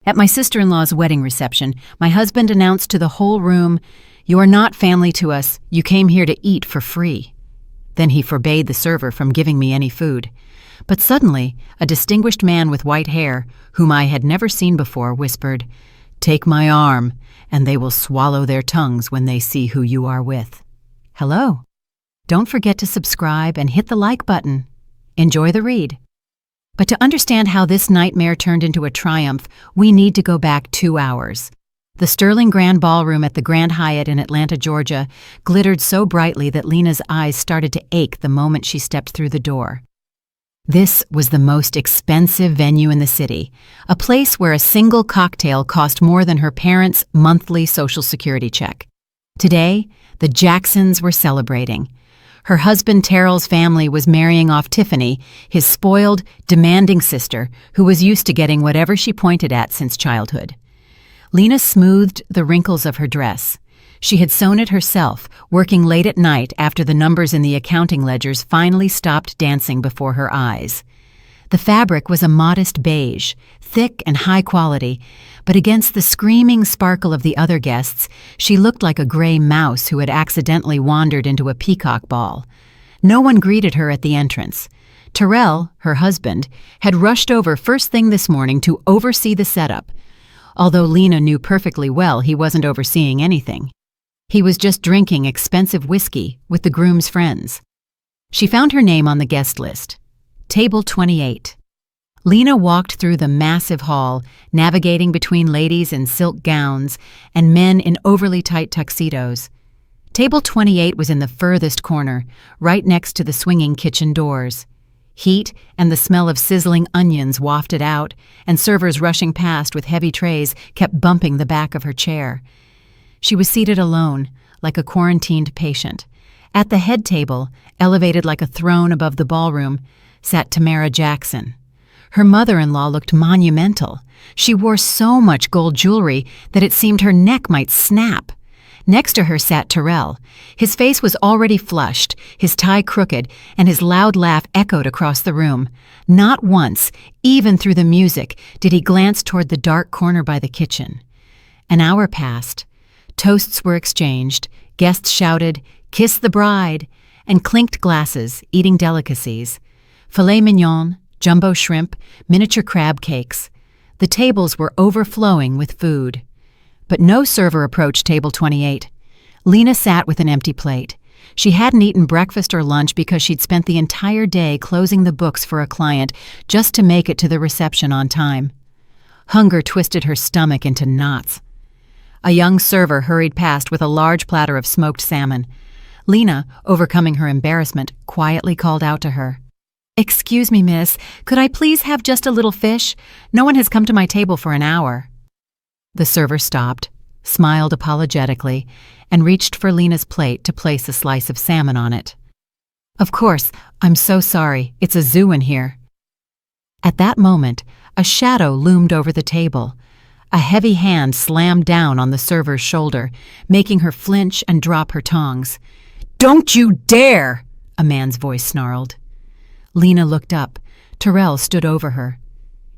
At my sister-in-law's wedding reception, my husband announced to the whole room, "You are not family to us. You came here to eat for free." Then he forbade the server from giving me any food. But suddenly, a distinguished man with white hair, whom I had never seen before, whispered, "Take my arm, and they will swallow their tongues when they see who you are with." Hello. Don't forget to subscribe and hit the like button. Enjoy the read. But to understand how this nightmare turned into a triumph, we need to go back 2 hours. The Sterling Grand Ballroom at the Grand Hyatt in Atlanta, Georgia, glittered so brightly that Lena's eyes started to ache the moment she stepped through the door. This was the most expensive venue in the city, a place where a single cocktail cost more than her parents' monthly Social Security check. Today, the Jacksons were celebrating. Her husband Terrell's family was marrying off Tiffany, his spoiled, demanding sister, who was used to getting whatever she pointed at since childhood. Lena smoothed the wrinkles of her dress. She had sewn it herself, working late at night after the numbers in the accounting ledgers finally stopped dancing before her eyes. The fabric was a modest beige, thick and high quality, but against the screaming sparkle of the other guests, she looked like a gray mouse who had accidentally wandered into a peacock ball. No one greeted her at the entrance. Terrell, her husband, had rushed over first thing this morning to oversee the setup, although Lena knew perfectly well he wasn't overseeing anything. He was just drinking expensive whiskey with the groom's friends. She found her name on the guest list. Table 28. Lena walked through the massive hall, navigating between ladies in silk gowns and men in overly tight tuxedos. Table 28 was in the furthest corner, right next to the swinging kitchen doors. Heat and the smell of sizzling onions wafted out, and servers rushing past with heavy trays kept bumping the back of her chair. She was seated alone, like a quarantined patient. At the head table, elevated like a throne above the ballroom, sat Tamara Jackson. Her mother-in-law looked monumental. She wore so much gold jewelry that it seemed her neck might snap. Next to her sat Terrell. His face was already flushed, his tie crooked, and his loud laugh echoed across the room. Not once, even through the music, did he glance toward the dark corner by the kitchen. An hour passed. Toasts were exchanged, guests shouted, "Kiss the bride," and clinked glasses, eating delicacies. Filet mignon, jumbo shrimp, miniature crab cakes. The tables were overflowing with food. But no server approached table 28. Lena sat with an empty plate. She hadn't eaten breakfast or lunch because she'd spent the entire day closing the books for a client just to make it to the reception on time. Hunger twisted her stomach into knots. A young server hurried past with a large platter of smoked salmon. Lena, overcoming her embarrassment, quietly called out to her. "Excuse me, miss, could I please have just a little fish? No one has come to my table for an hour." The server stopped, smiled apologetically, and reached for Lena's plate to place a slice of salmon on it. "Of course, I'm so sorry. It's a zoo in here." At that moment, a shadow loomed over the table. A heavy hand slammed down on the server's shoulder, making her flinch and drop her tongs. "Don't you dare!" a man's voice snarled. Lena looked up. Terrell stood over her.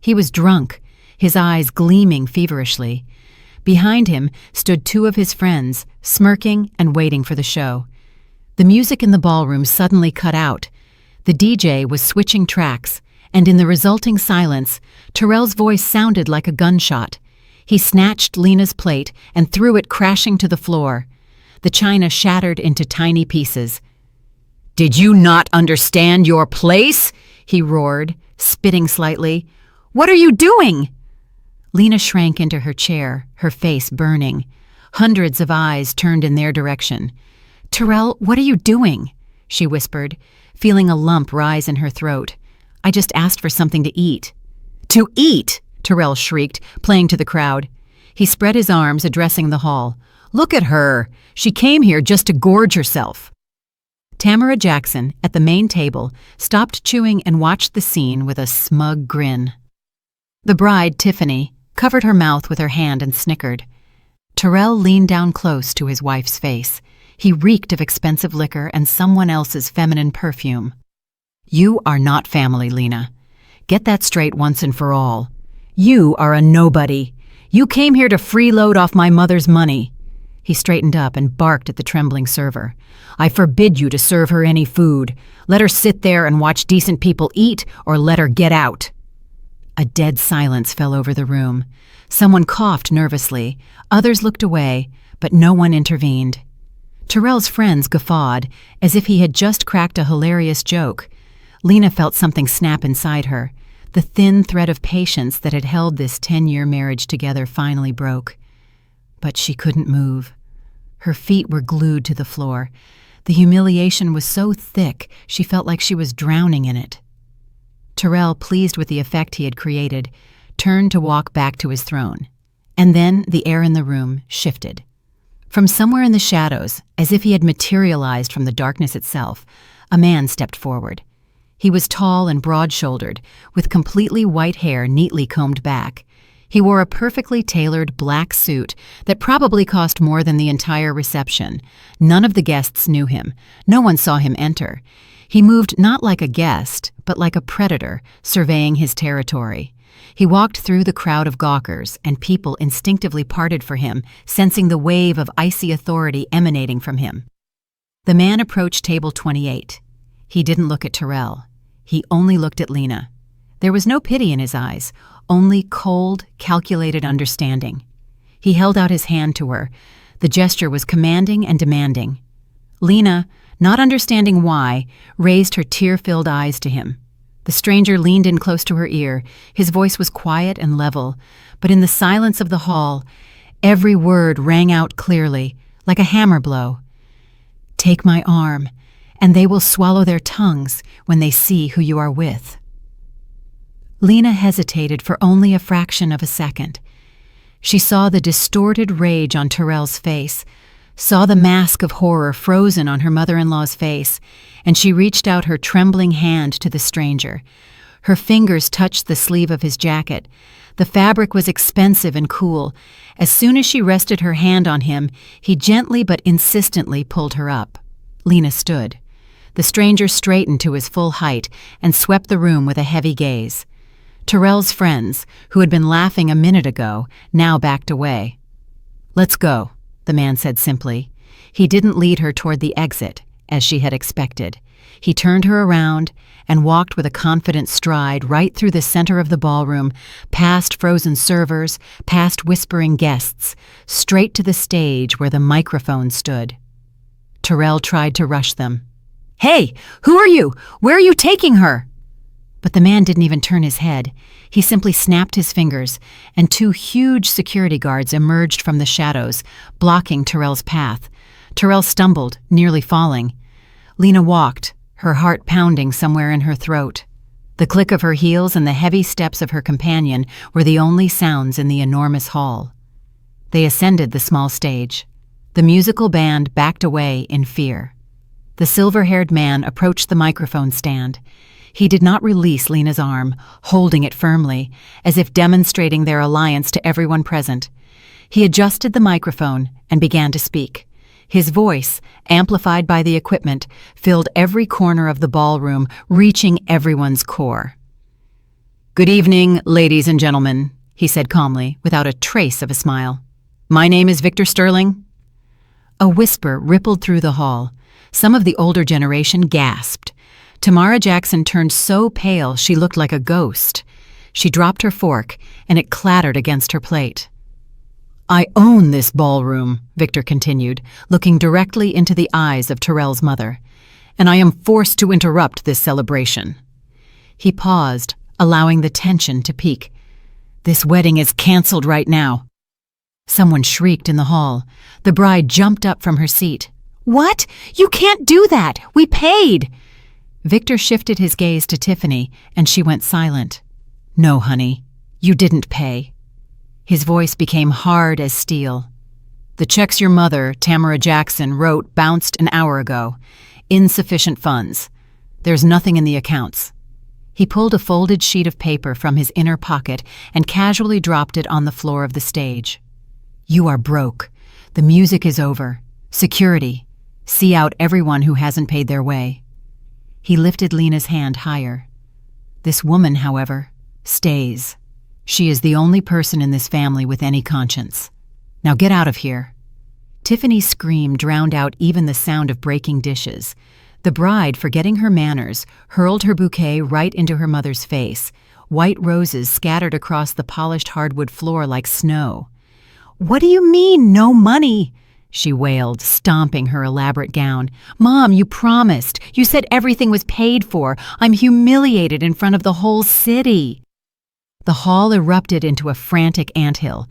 He was drunk, his eyes gleaming feverishly. Behind him stood two of his friends, smirking and waiting for the show. The music in the ballroom suddenly cut out. The DJ was switching tracks, and in the resulting silence, Terrell's voice sounded like a gunshot. He snatched Lena's plate and threw it crashing to the floor. The china shattered into tiny pieces. "Did you not understand your place?" he roared, spitting slightly. "What are you doing?" Lena shrank into her chair, her face burning. Hundreds of eyes turned in their direction. "Terrell, what are you doing?" she whispered, feeling a lump rise in her throat. "I just asked for something to eat." "To eat?" Terrell shrieked, playing to the crowd. He spread his arms, addressing the hall. "Look at her. She came here just to gorge herself." Tamara Jackson, at the main table, stopped chewing and watched the scene with a smug grin. The bride, Tiffany, covered her mouth with her hand and snickered. Terrell leaned down close to his wife's face. He reeked of expensive liquor and someone else's feminine perfume. "You are not family, Lena. Get that straight once and for all. You are a nobody. You came here to freeload off my mother's money." He straightened up and barked at the trembling server. "I forbid you to serve her any food. Let her sit there and watch decent people eat, or let her get out." A dead silence fell over the room. Someone coughed nervously. Others looked away, but no one intervened. Terrell's friends guffawed, as if he had just cracked a hilarious joke. Lena felt something snap inside her. The thin thread of patience that had held this 10-year marriage together finally broke. But she couldn't move. Her feet were glued to the floor. The humiliation was so thick, she felt like she was drowning in it. Terrell, pleased with the effect he had created, turned to walk back to his throne. And then the air in the room shifted. From somewhere in the shadows, as if he had materialized from the darkness itself, a man stepped forward. He was tall and broad-shouldered, with completely white hair neatly combed back. He wore a perfectly tailored black suit that probably cost more than the entire reception. None of the guests knew him. No one saw him enter. He moved not like a guest, but like a predator, surveying his territory. He walked through the crowd of gawkers, and people instinctively parted for him, sensing the wave of icy authority emanating from him. The man approached table 28. He didn't look at Terrell. He only looked at Lena. There was no pity in his eyes, only cold, calculated understanding. He held out his hand to her. The gesture was commanding and demanding. Lena, not understanding why, raised her tear-filled eyes to him. The stranger leaned in close to her ear. His voice was quiet and level, but in the silence of the hall, every word rang out clearly, like a hammer blow. "Take my arm, and they will swallow their tongues when they see who you are with." Lena hesitated for only a fraction of a second. She saw the distorted rage on Terrell's face, saw the mask of horror frozen on her mother-in-law's face, and she reached out her trembling hand to the stranger. Her fingers touched the sleeve of his jacket. The fabric was expensive and cool. As soon as she rested her hand on him, he gently but insistently pulled her up. Lena stood. The stranger straightened to his full height and swept the room with a heavy gaze. Terrell's friends, who had been laughing a minute ago, now backed away. "Let's go," the man said simply. He didn't lead her toward the exit, as she had expected. He turned her around and walked with a confident stride right through the center of the ballroom, past frozen servers, past whispering guests, straight to the stage where the microphone stood. Terrell tried to rush them. "Hey, who are you? Where are you taking her?" But the man didn't even turn his head. He simply snapped his fingers, and two huge security guards emerged from the shadows, blocking Terrell's path. Terrell stumbled, nearly falling. Lena walked, her heart pounding somewhere in her throat. The click of her heels and the heavy steps of her companion were the only sounds in the enormous hall. They ascended the small stage. The musical band backed away in fear. The silver-haired man approached the microphone stand. He did not release Lena's arm, holding it firmly, as if demonstrating their alliance to everyone present. He adjusted the microphone and began to speak. His voice, amplified by the equipment, filled every corner of the ballroom, reaching everyone's core. "Good evening, ladies and gentlemen," he said calmly, without a trace of a smile. "My name is Victor Sterling." A whisper rippled through the hall. Some of the older generation gasped. Tamara Jackson turned so pale she looked like a ghost. She dropped her fork, and it clattered against her plate. "I own this ballroom," Victor continued, looking directly into the eyes of Terrell's mother, "and I am forced to interrupt this celebration." He paused, allowing the tension to peak. "This wedding is canceled right now." Someone shrieked in the hall. The bride jumped up from her seat. "What? You can't do that! We paid!" Victor shifted his gaze to Tiffany, and she went silent. "No, honey, you didn't pay." His voice became hard as steel. "The checks your mother, Tamara Jackson, wrote bounced an hour ago. Insufficient funds. There's nothing in the accounts." He pulled a folded sheet of paper from his inner pocket and casually dropped it on the floor of the stage. "You are broke. The music is over. Security. See out everyone who hasn't paid their way." He lifted Lena's hand higher. "This woman, however, stays. She is the only person in this family with any conscience. Now get out of here." Tiffany's scream drowned out even the sound of breaking dishes. The bride, forgetting her manners, hurled her bouquet right into her mother's face. White roses scattered across the polished hardwood floor like snow. "What do you mean, no money?" she wailed, stomping her elaborate gown. "Mom, you promised. You said everything was paid for. I'm humiliated in front of the whole city." The hall erupted into a frantic anthill.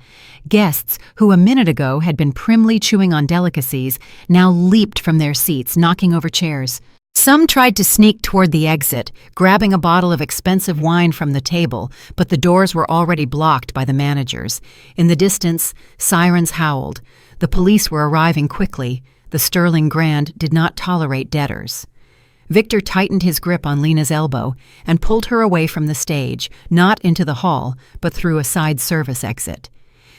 Guests, who a minute ago had been primly chewing on delicacies, now leaped from their seats, knocking over chairs. Some tried to sneak toward the exit, grabbing a bottle of expensive wine from the table, but the doors were already blocked by the managers. In the distance, sirens howled. The police were arriving quickly. The Sterling Grand did not tolerate debtors. Victor tightened his grip on Lena's elbow and pulled her away from the stage, not into the hall, but through a side service exit.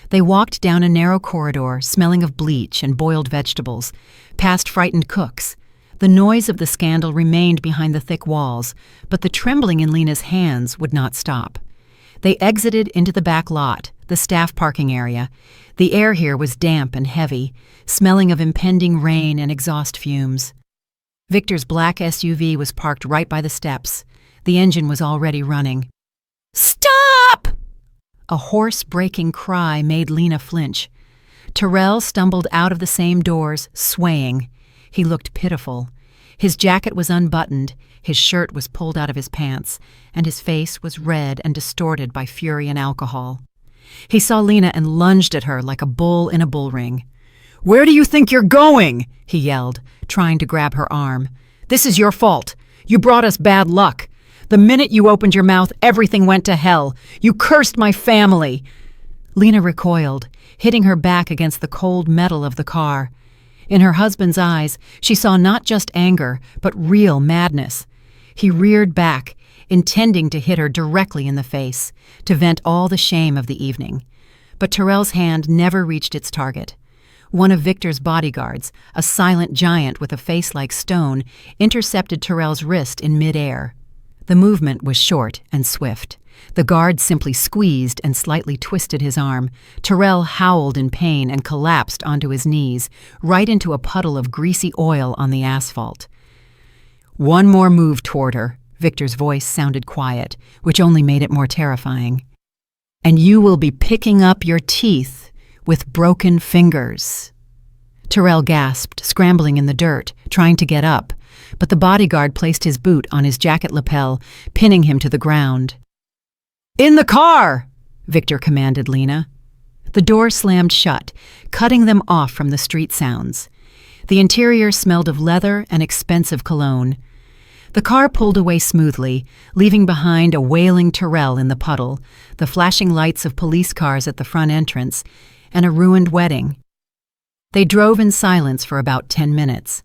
They walked down a narrow corridor, smelling of bleach and boiled vegetables, past frightened cooks. The noise of the scandal remained behind the thick walls, but the trembling in Lena's hands would not stop. They exited into the back lot, the staff parking area. The air here was damp and heavy, smelling of impending rain and exhaust fumes. Victor's black SUV was parked right by the steps. The engine was already running. "Stop!" A hoarse, breaking cry made Lena flinch. Terrell stumbled out of the same doors, swaying. He looked pitiful. His jacket was unbuttoned, his shirt was pulled out of his pants, and his face was red and distorted by fury and alcohol. He saw Lena and lunged at her like a bull in a bull ring. "Where do you think you're going?" he yelled, trying to grab her arm. "This is your fault. You brought us bad luck. The minute you opened your mouth, everything went to hell. You cursed my family." Lena recoiled, hitting her back against the cold metal of the car. In her husband's eyes, she saw not just anger, but real madness. He reared back, intending to hit her directly in the face, to vent all the shame of the evening. But Terrell's hand never reached its target. One of Victor's bodyguards, a silent giant with a face like stone, intercepted Terrell's wrist in midair. The movement was short and swift. The guard simply squeezed and slightly twisted his arm. Terrell howled in pain and collapsed onto his knees, right into a puddle of greasy oil on the asphalt. "One more move toward her," Victor's voice sounded quiet, which only made it more terrifying. "And you will be picking up your teeth with broken fingers." Terrell gasped, scrambling in the dirt, trying to get up, but the bodyguard placed his boot on his jacket lapel, pinning him to the ground. "In the car!" Victor commanded Lena. The door slammed shut, cutting them off from the street sounds. The interior smelled of leather and expensive cologne. The car pulled away smoothly, leaving behind a wailing Terrell in the puddle, the flashing lights of police cars at the front entrance, and a ruined wedding. They drove in silence for about 10 minutes.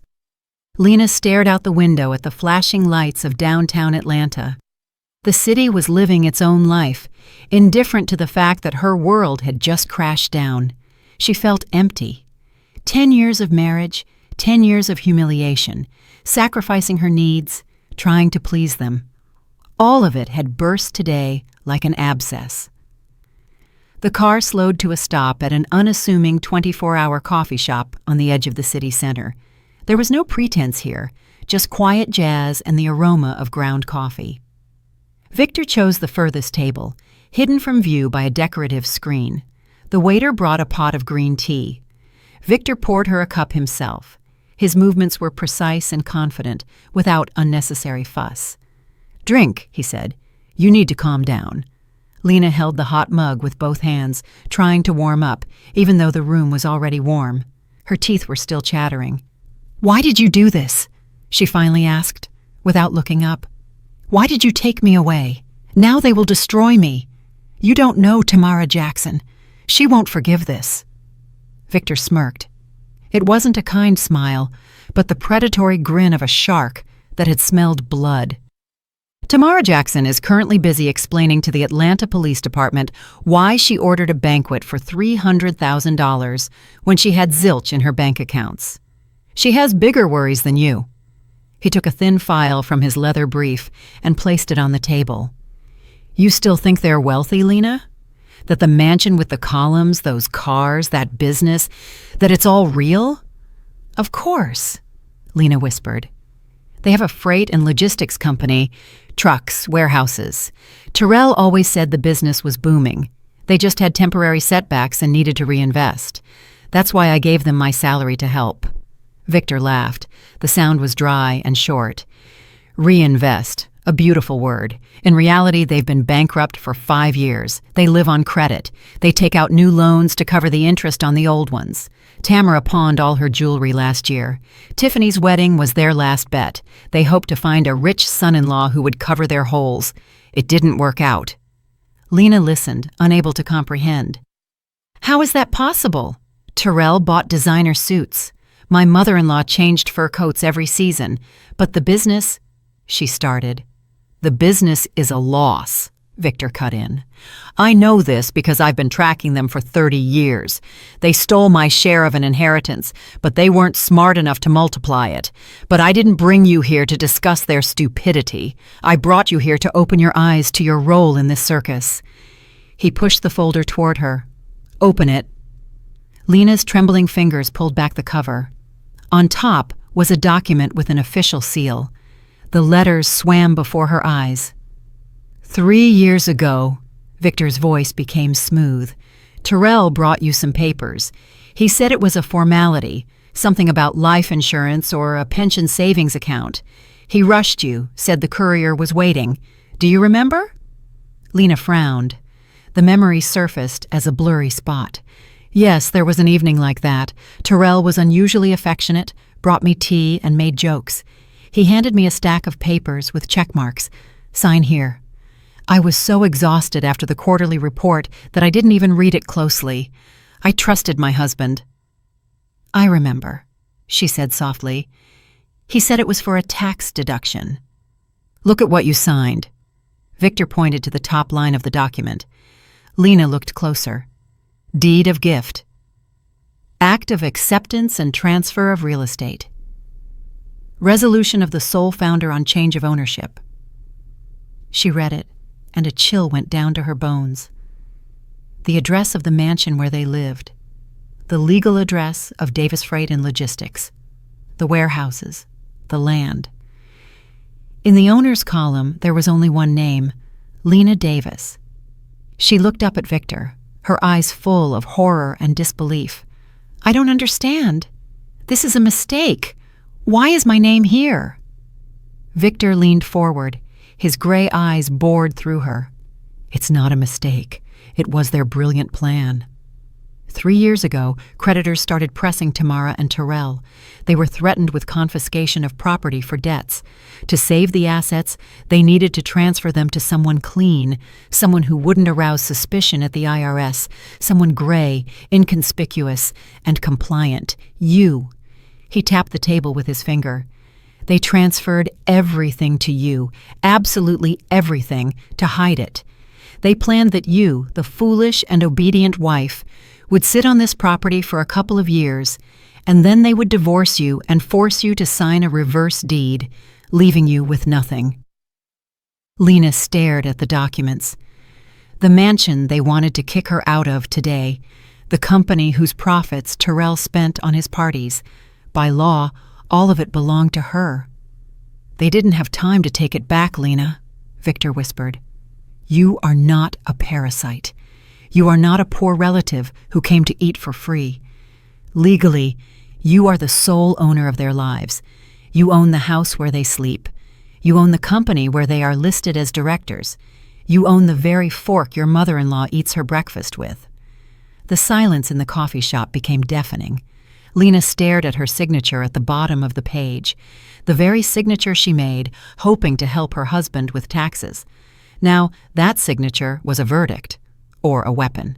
Lena stared out the window at the flashing lights of downtown Atlanta. The city was living its own life, indifferent to the fact that her world had just crashed down. She felt empty. 10 years of marriage, 10 years of humiliation, sacrificing her needs, trying to please them. All of it had burst today like an abscess. The car slowed to a stop at an unassuming 24-hour coffee shop on the edge of the city center. There was no pretense here, just quiet jazz and the aroma of ground coffee. Victor chose the furthest table, hidden from view by a decorative screen. The waiter brought a pot of green tea. Victor poured her a cup himself. His movements were precise and confident, without unnecessary fuss. "Drink," he said. "You need to calm down." Lena held the hot mug with both hands, trying to warm up, even though the room was already warm. Her teeth were still chattering. "Why did you do this?" she finally asked, without looking up. "Why did you take me away? Now they will destroy me. You don't know Tamara Jackson. She won't forgive this." Victor smirked. It wasn't a kind smile, but the predatory grin of a shark that had smelled blood. Tamara Jackson is currently busy explaining to the Atlanta Police Department why she ordered a banquet for $300,000 when she had zilch in her bank accounts. She has bigger worries than you. He took a thin file from his leather brief and placed it on the table. "You still think they're wealthy, Lena? That the mansion with the columns, those cars, that business, that it's all real? Of course, Lena whispered. They have a freight and logistics company, trucks, warehouses. Terrell always said the business was booming. They just had temporary setbacks and needed to reinvest. That's why I gave them my salary to help. Victor laughed. The sound was dry and short. Reinvest. A beautiful word. In reality, they've been bankrupt for 5 years. They live on credit. They take out new loans to cover the interest on the old ones. Tamara pawned all her jewelry last year. Tiffany's wedding was their last bet. They hoped to find a rich son-in-law who would cover their holes. It didn't work out. Lena listened, unable to comprehend. How is that possible? Terrell bought designer suits. My mother-in-law changed fur coats every season. But the business, she started. The business is a loss, Victor cut in. I know this because I've been tracking them for 30 years. They stole my share of an inheritance, but they weren't smart enough to multiply it. But I didn't bring you here to discuss their stupidity. I brought you here to open your eyes to your role in this circus. He pushed the folder toward her. Open it. Lena's trembling fingers pulled back the cover. On top was a document with an official seal. The letters swam before her eyes. 3 years ago, Victor's voice became smooth. Terrell brought you some papers. He said it was a formality, something about life insurance or a pension savings account. He rushed you, said the courier was waiting. Do you remember? Lena frowned. The memory surfaced as a blurry spot. Yes, there was an evening like that. Terrell was unusually affectionate, brought me tea, and made jokes. He handed me a stack of papers with check marks. Sign here. I was so exhausted after the quarterly report that I didn't even read it closely. I trusted my husband. I remember, she said softly. He said it was for a tax deduction. Look at what you signed. Victor pointed to the top line of the document. Lena looked closer. Deed of gift. Act of acceptance and transfer of real estate. Resolution of the sole founder on change of ownership. She read it, and a chill went down to her bones. The address of the mansion where they lived. The legal address of Davis Freight and Logistics. The warehouses. The land. In the owner's column, there was only one name, Lena Davis. She looked up at Victor, her eyes full of horror and disbelief. I don't understand. This is a mistake. Why is my name here? Victor leaned forward, his gray eyes bored through her. It's not a mistake. It was their brilliant plan. 3 years ago, creditors started pressing Tamara and Terrell. They were threatened with confiscation of property for debts. To save the assets, they needed to transfer them to someone clean, someone who wouldn't arouse suspicion at the IRS, someone gray, inconspicuous, and compliant. You. He tapped the table with his finger. They transferred everything to you, absolutely everything, to hide it. They planned that you, the foolish and obedient wife, would sit on this property for a couple of years, and then they would divorce you and force you to sign a reverse deed, leaving you with nothing. Lena stared at the documents. The mansion they wanted to kick her out of today, the company whose profits Terrell spent on his parties. By law, all of it belonged to her. They didn't have time to take it back, Lena, Victor whispered. You are not a parasite. You are not a poor relative who came to eat for free. Legally, you are the sole owner of their lives. You own the house where they sleep. You own the company where they are listed as directors. You own the very fork your mother-in-law eats her breakfast with. The silence in the coffee shop became deafening. Lena stared at her signature at the bottom of the page, the very signature she made, hoping to help her husband with taxes. Now, that signature was a verdict, or a weapon.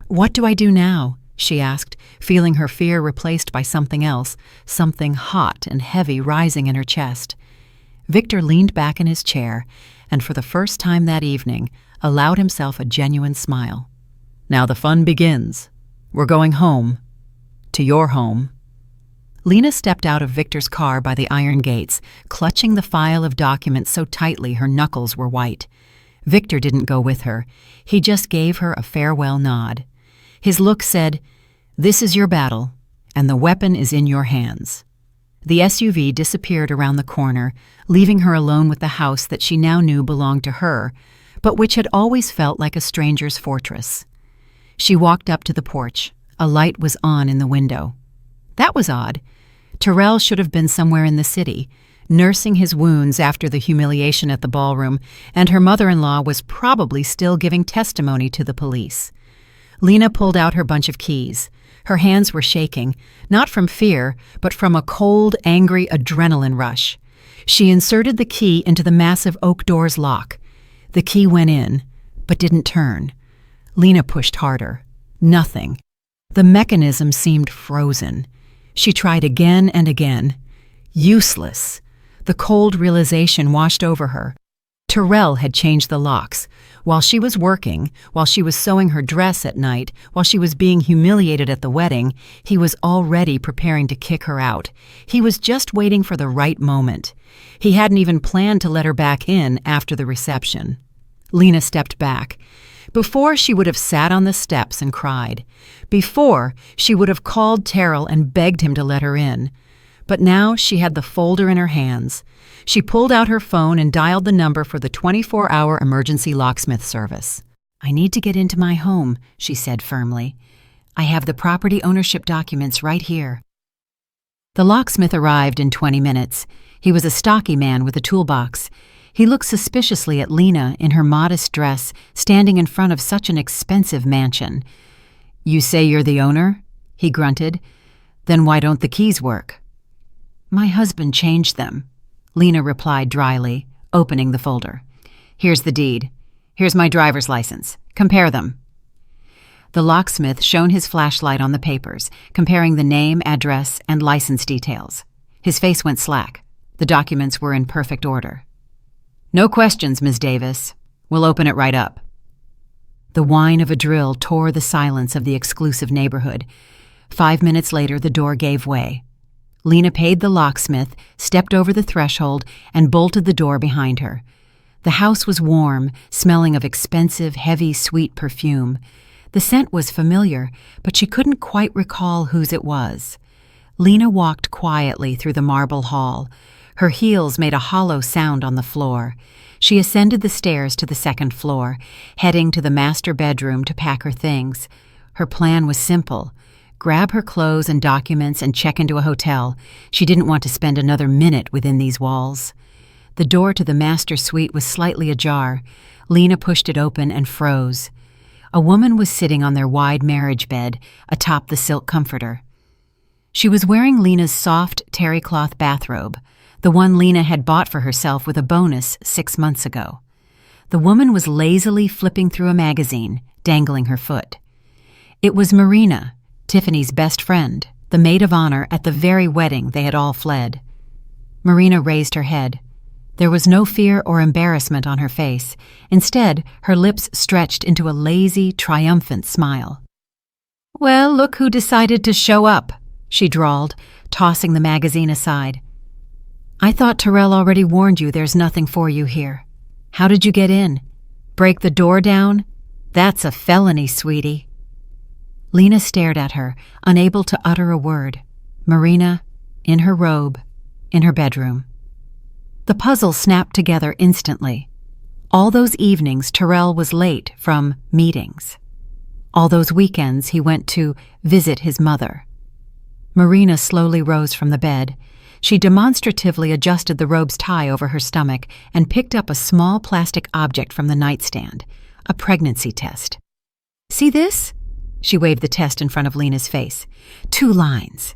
What do I do now? She asked, feeling her fear replaced by something else, something hot and heavy rising in her chest. Victor leaned back in his chair, and for the first time that evening, allowed himself a genuine smile. Now the fun begins. We're going home. To your home. Lena stepped out of Victor's car by the iron gates, clutching the file of documents so tightly her knuckles were white. Victor didn't go with her. He just gave her a farewell nod. His look said, "This is your battle, and the weapon is in your hands." The SUV disappeared around the corner, leaving her alone with the house that she now knew belonged to her, but which had always felt like a stranger's fortress. She walked up to the porch. A light was on in the window. That was odd. Terrell should have been somewhere in the city, nursing his wounds after the humiliation at the ballroom, and her mother-in-law was probably still giving testimony to the police. Lena pulled out her bunch of keys. Her hands were shaking, not from fear, but from a cold, angry adrenaline rush. She inserted the key into the massive oak door's lock. The key went in, but didn't turn. Lena pushed harder. Nothing. The mechanism seemed frozen. She tried again and again. Useless. The cold realization washed over her. Terrell had changed the locks. While she was working, while she was sewing her dress at night, while she was being humiliated at the wedding, he was already preparing to kick her out. He was just waiting for the right moment. He hadn't even planned to let her back in after the reception. Lena stepped back. Before, she would have sat on the steps and cried. Before, she would have called Terrell and begged him to let her in. But now she had the folder in her hands. She pulled out her phone and dialed the number for the 24-hour emergency locksmith service. "I need to get into my home," she said firmly. "I have the property ownership documents right here." The locksmith arrived in 20 minutes. He was a stocky man with a toolbox. He looked suspiciously at Lena in her modest dress, standing in front of such an expensive mansion. "You say you're the owner?" he grunted. "Then why don't the keys work?" "My husband changed them," Lena replied dryly, opening the folder. "Here's the deed. Here's my driver's license. Compare them." The locksmith shone his flashlight on the papers, comparing the name, address, and license details. His face went slack. The documents were in perfect order. "No questions, Ms. Davis. We'll open it right up." The whine of a drill tore the silence of the exclusive neighborhood. 5 minutes later, the door gave way. Lena paid the locksmith, stepped over the threshold, and bolted the door behind her. The house was warm, smelling of expensive, heavy, sweet perfume. The scent was familiar, but she couldn't quite recall whose it was. Lena walked quietly through the marble hall. Her heels made a hollow sound on the floor. She ascended the stairs to the second floor, heading to the master bedroom to pack her things. Her plan was simple. Grab her clothes and documents and check into a hotel. She didn't want to spend another minute within these walls. The door to the master suite was slightly ajar. Lena pushed it open and froze. A woman was sitting on their wide marriage bed, atop the silk comforter. She was wearing Lena's soft terry cloth bathrobe, the one Lena had bought for herself with a bonus 6 months ago. The woman was lazily flipping through a magazine, dangling her foot. It was Marina, Tiffany's best friend, the maid of honor at the very wedding they had all fled. Marina raised her head. There was no fear or embarrassment on her face. Instead, her lips stretched into a lazy, triumphant smile. "Well, look who decided to show up," she drawled, tossing the magazine aside. "I thought Terrell already warned you there's nothing for you here. How did you get in? Break the door down? That's a felony, sweetie." Lena stared at her, unable to utter a word. Marina, in her robe, in her bedroom. The puzzle snapped together instantly. All those evenings Terrell was late from meetings. All those weekends he went to visit his mother. Marina slowly rose from the bed. She demonstratively adjusted the robe's tie over her stomach and picked up a small plastic object from the nightstand, a pregnancy test. "See this?" She waved the test in front of Lena's face. 2 lines.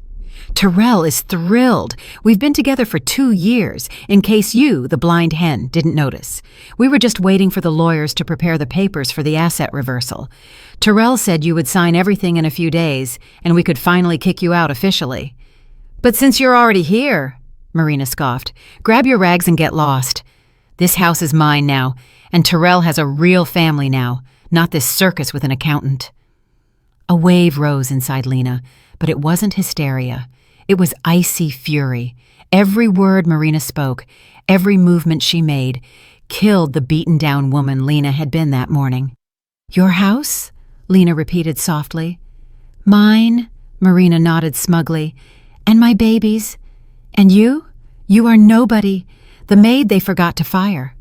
"Terrell is thrilled. We've been together for 2 years, in case you, the blind hen, didn't notice. We were just waiting for the lawyers to prepare the papers for the asset reversal. Terrell said you would sign everything in a few days, and we could finally kick you out officially." "But since you're already here," Marina scoffed, "grab your rags and get lost. This house is mine now, and Terrell has a real family now, not this circus with an accountant." A wave rose inside Lena, but it wasn't hysteria. It was icy fury. Every word Marina spoke, every movement she made, killed the beaten-down woman Lena had been that morning. "Your house?" Lena repeated softly. "Mine," Marina nodded smugly. "And my babies. And you? You are nobody. The maid they forgot to fire."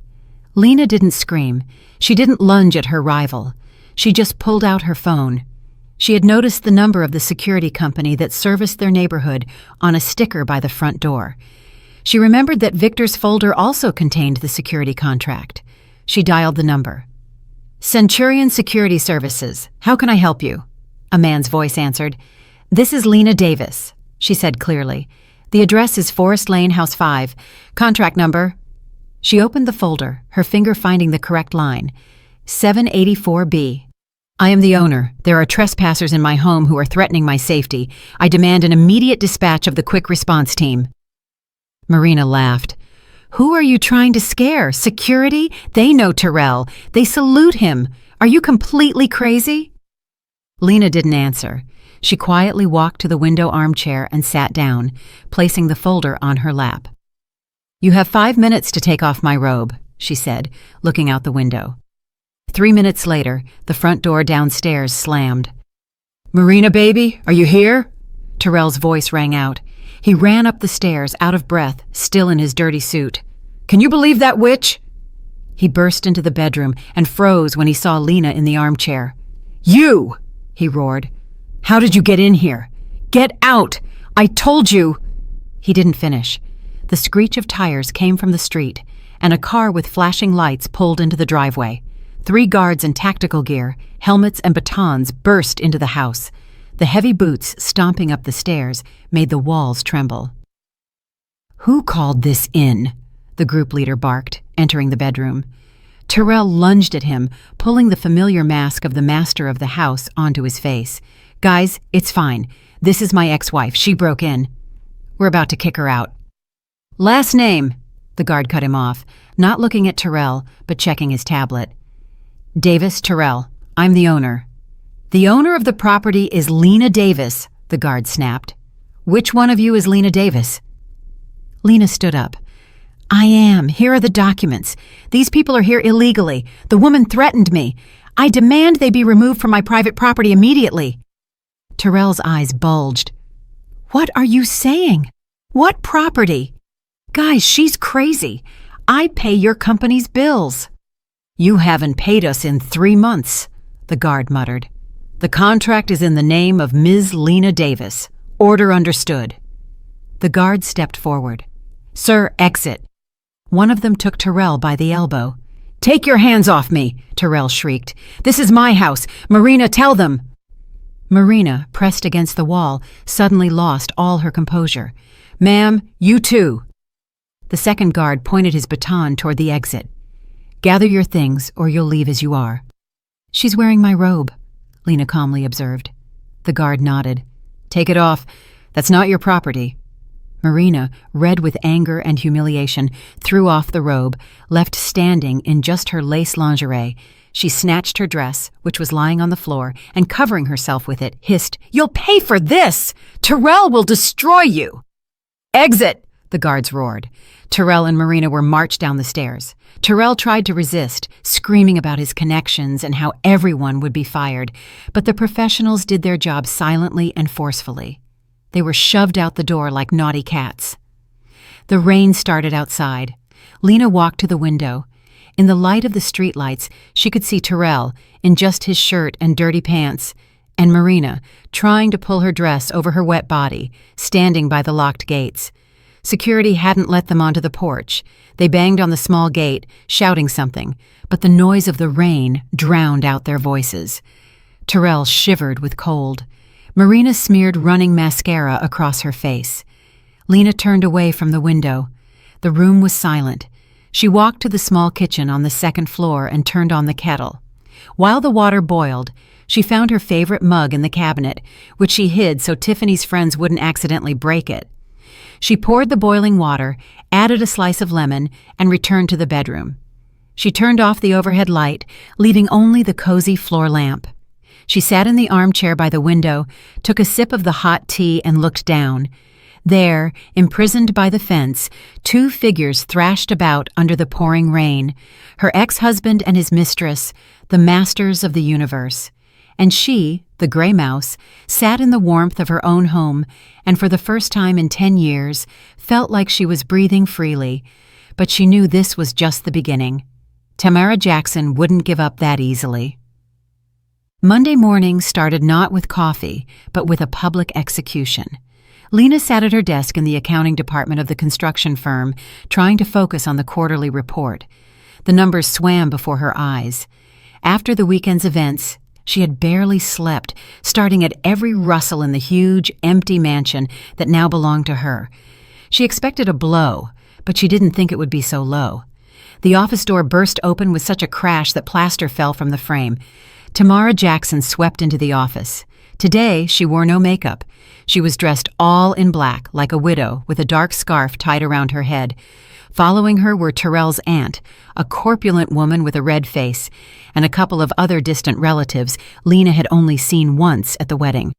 Lena didn't scream. She didn't lunge at her rival. She just pulled out her phone. She had noticed the number of the security company that serviced their neighborhood on a sticker by the front door. She remembered that Victor's folder also contained the security contract. She dialed the number. "Centurion Security Services. How can I help you?" A man's voice answered. "This is Lena Davis," she said clearly. "The address is Forest Lane, House 5. Contract number." She opened the folder, her finger finding the correct line. 784B. "I am the owner. There are trespassers in my home who are threatening my safety. I demand an immediate dispatch of the quick response team." Marina laughed. "Who are you trying to scare? Security? They know Terrell. They salute him. Are you completely crazy?" Lena didn't answer. She quietly walked to the window armchair and sat down, placing the folder on her lap. "You have 5 minutes to take off my robe," she said, looking out the window. 3 minutes later, the front door downstairs slammed. "Marina, baby, are you here?" Terrell's voice rang out. He ran up the stairs, out of breath, still in his dirty suit. "Can you believe that witch?" He burst into the bedroom and froze when he saw Lena in the armchair. "You!" he roared. "How did you get in here? Get out! I told you!" He didn't finish. The screech of tires came from the street, and a car with flashing lights pulled into the driveway. 3 guards in tactical gear, helmets and batons burst into the house. The heavy boots stomping up the stairs made the walls tremble. "Who called this in?" the group leader barked, entering the bedroom. Terrell lunged at him, pulling the familiar mask of the master of the house onto his face. "Guys, it's fine. This is my ex-wife. She broke in. We're about to kick her out." "Last name," the guard cut him off, not looking at Terrell, but checking his tablet. "Davis Terrell. I'm the owner." "The owner of the property is Lena Davis," the guard snapped. "Which one of you is Lena Davis?" Lena stood up. "I am. Here are the documents. These people are here illegally. The woman threatened me. I demand they be removed from my private property immediately." Terrell's eyes bulged. "What are you saying? What property? Guys, she's crazy. I pay your company's bills." "You haven't paid us in 3 months," the guard muttered. "The contract is in the name of Ms. Lena Davis. Order understood." The guard stepped forward. "Sir, exit." One of them took Terrell by the elbow. "Take your hands off me," Terrell shrieked. "This is my house. Marina, tell them." Marina, pressed against the wall, suddenly lost all her composure. "Ma'am, you too." The second guard pointed his baton toward the exit. "Gather your things, or you'll leave as you are." "She's wearing my robe," Lena calmly observed. The guard nodded. "Take it off. That's not your property." Marina, red with anger and humiliation, threw off the robe, left standing in just her lace lingerie. She snatched her dress, which was lying on the floor, and covering herself with it, hissed, "You'll pay for this! Terrell will destroy you!" "Exit!" the guards roared. Terrell and Marina were marched down the stairs. Terrell tried to resist, screaming about his connections and how everyone would be fired, but the professionals did their job silently and forcefully. They were shoved out the door like naughty cats. The rain started outside. Lena walked to the window. In the light of the streetlights, she could see Terrell, in just his shirt and dirty pants, and Marina, trying to pull her dress over her wet body, standing by the locked gates. Security hadn't let them onto the porch. They banged on the small gate, shouting something, but the noise of the rain drowned out their voices. Terrell shivered with cold. Marina smeared running mascara across her face. Lena turned away from the window. The room was silent. She walked to the small kitchen on the second floor and turned on the kettle. While the water boiled, she found her favorite mug in the cabinet, which she hid so Tiffany's friends wouldn't accidentally break it. She poured the boiling water, added a slice of lemon, and returned to the bedroom. She turned off the overhead light, leaving only the cozy floor lamp. She sat in the armchair by the window, took a sip of the hot tea, and looked down. There, imprisoned by the fence, two figures thrashed about under the pouring rain, her ex-husband and his mistress, the masters of the universe. And she, the gray mouse, sat in the warmth of her own home and for the first time in 10 years felt like she was breathing freely. But she knew this was just the beginning. Tamara Jackson wouldn't give up that easily. Monday morning started not with coffee, but with a public execution. Lena sat at her desk in the accounting department of the construction firm, trying to focus on the quarterly report. The numbers swam before her eyes. After the weekend's events, she had barely slept, starting at every rustle in the huge, empty mansion that now belonged to her. She expected a blow, but she didn't think it would be so low. The office door burst open with such a crash that plaster fell from the frame. Tamara Jackson swept into the office. Today, she wore no makeup. She was dressed all in black, like a widow, with a dark scarf tied around her head. Following her were Terrell's aunt, a corpulent woman with a red face, and a couple of other distant relatives Lena had only seen once at the wedding.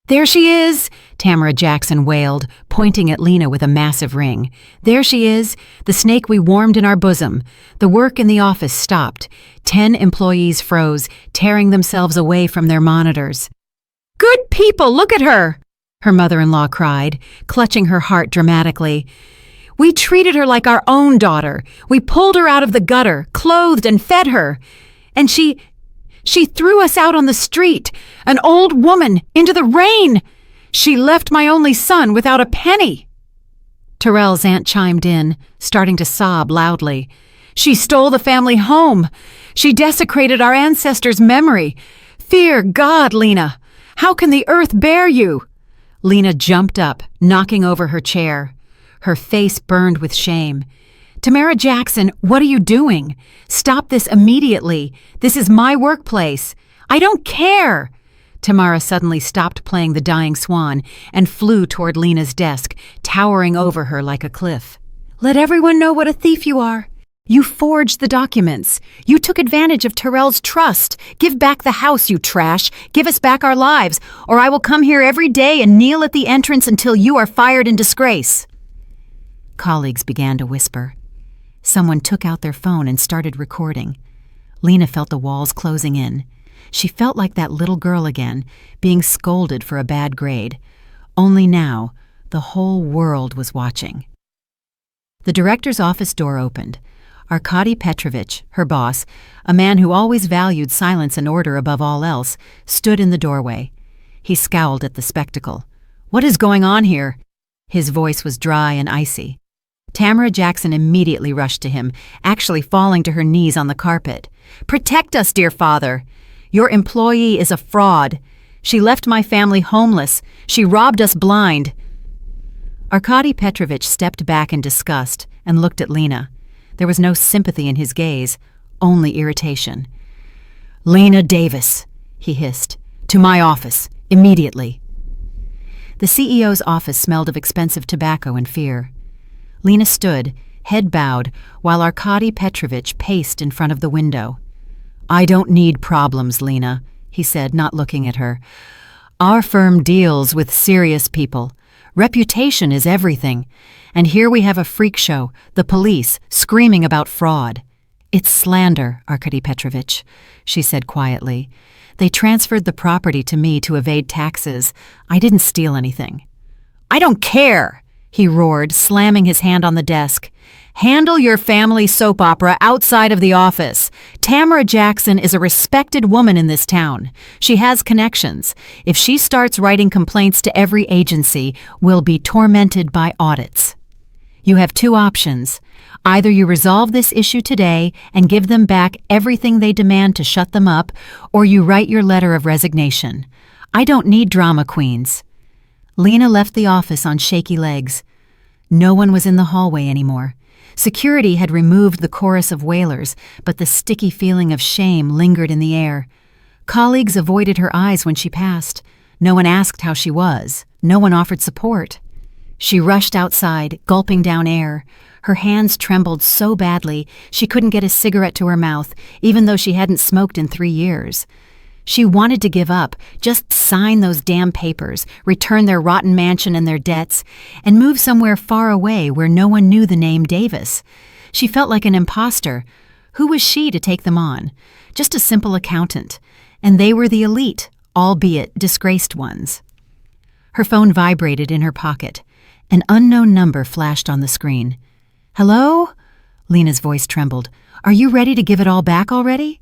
"There she is!" Tamara Jackson wailed, pointing at Lena with a massive ring. "There she is, the snake we warmed in our bosom." The work in the office stopped. 10 employees froze, tearing themselves away from their monitors. "Good people, look at her!" her mother-in-law cried, clutching her heart dramatically. "We treated her like our own daughter. We pulled her out of the gutter, clothed and fed her. And she threw us out on the street, an old woman, into the rain. She left my only son without a penny." Terrell's aunt chimed in, starting to sob loudly. "She stole the family home. She desecrated our ancestors' memory. Fear God, Lena. How can the earth bear you?" Lena jumped up, knocking over her chair. Her face burned with shame. "Tamara Jackson, what are you doing? Stop this immediately. This is my workplace. I don't care." Tamara suddenly stopped playing the dying swan and flew toward Lena's desk, towering over her like a cliff. "Let everyone know what a thief you are. You forged the documents. You took advantage of Terrell's trust. Give back the house, you trash. Give us back our lives, or I will come here every day and kneel at the entrance until you are fired in disgrace." Colleagues began to whisper. Someone took out their phone and started recording. Lena felt the walls closing in. She felt like that little girl again, being scolded for a bad grade. Only now, the whole world was watching. The director's office door opened. Arkady Petrovich, her boss, a man who always valued silence and order above all else, stood in the doorway. He scowled at the spectacle. "What is going on here?" His voice was dry and icy. Tamara Jackson immediately rushed to him, actually falling to her knees on the carpet. "Protect us, dear father. Your employee is a fraud. She left my family homeless. She robbed us blind." Arkady Petrovich stepped back in disgust and looked at Lena. There was no sympathy in his gaze, only irritation. "Lena Davis," he hissed, "to my office, immediately." The CEO's office smelled of expensive tobacco and fear. Lena stood, head bowed, while Arkady Petrovich paced in front of the window. "I don't need problems, Lena," he said, not looking at her. "Our firm deals with serious people. Reputation is everything. And here we have a freak show, the police, screaming about fraud." "It's slander, Arkady Petrovich," she said quietly. "They transferred the property to me to evade taxes. I didn't steal anything." "I don't care," he roared, slamming his hand on the desk. "Handle your family soap opera outside of the office. Tamara Jackson is a respected woman in this town. She has connections. If she starts writing complaints to every agency, we'll be tormented by audits. You have 2 options. Either you resolve this issue today and give them back everything they demand to shut them up, or you write your letter of resignation. I don't need drama queens." Lena left the office on shaky legs. No one was in the hallway anymore. Security had removed the chorus of wailers, but the sticky feeling of shame lingered in the air. Colleagues avoided her eyes when she passed. No one asked how she was. No one offered support. She rushed outside, gulping down air. Her hands trembled so badly she couldn't get a cigarette to her mouth, even though she hadn't smoked in 3 years. She wanted to give up, just sign those damn papers, return their rotten mansion and their debts, and move somewhere far away where no one knew the name Davis. She felt like an imposter. Who was she to take them on? Just a simple accountant. And they were the elite, albeit disgraced ones. Her phone vibrated in her pocket. An unknown number flashed on the screen. "Hello?" Lena's voice trembled. "Are you ready to give it all back already?"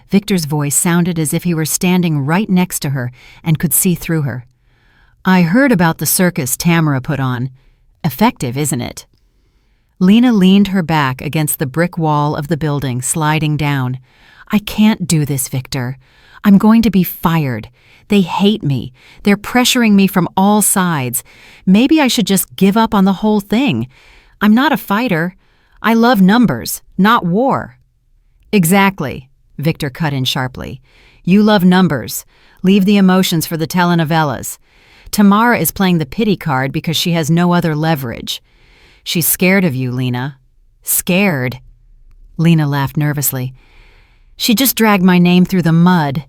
Victor's voice sounded as if he were standing right next to her and could see through her. "I heard about the circus Tamara put on. Effective, isn't it?" Lena leaned her back against the brick wall of the building, sliding down. "I can't do this, Victor. I'm going to be fired. They hate me. They're pressuring me from all sides. Maybe I should just give up on the whole thing. I'm not a fighter. I love numbers, not war." "Exactly," Victor cut in sharply. "You love numbers. Leave the emotions for the telenovelas. Tamara is playing the pity card because she has no other leverage. She's scared of you, Lena." "Scared?" Lena laughed nervously. "She just dragged my name through the mud.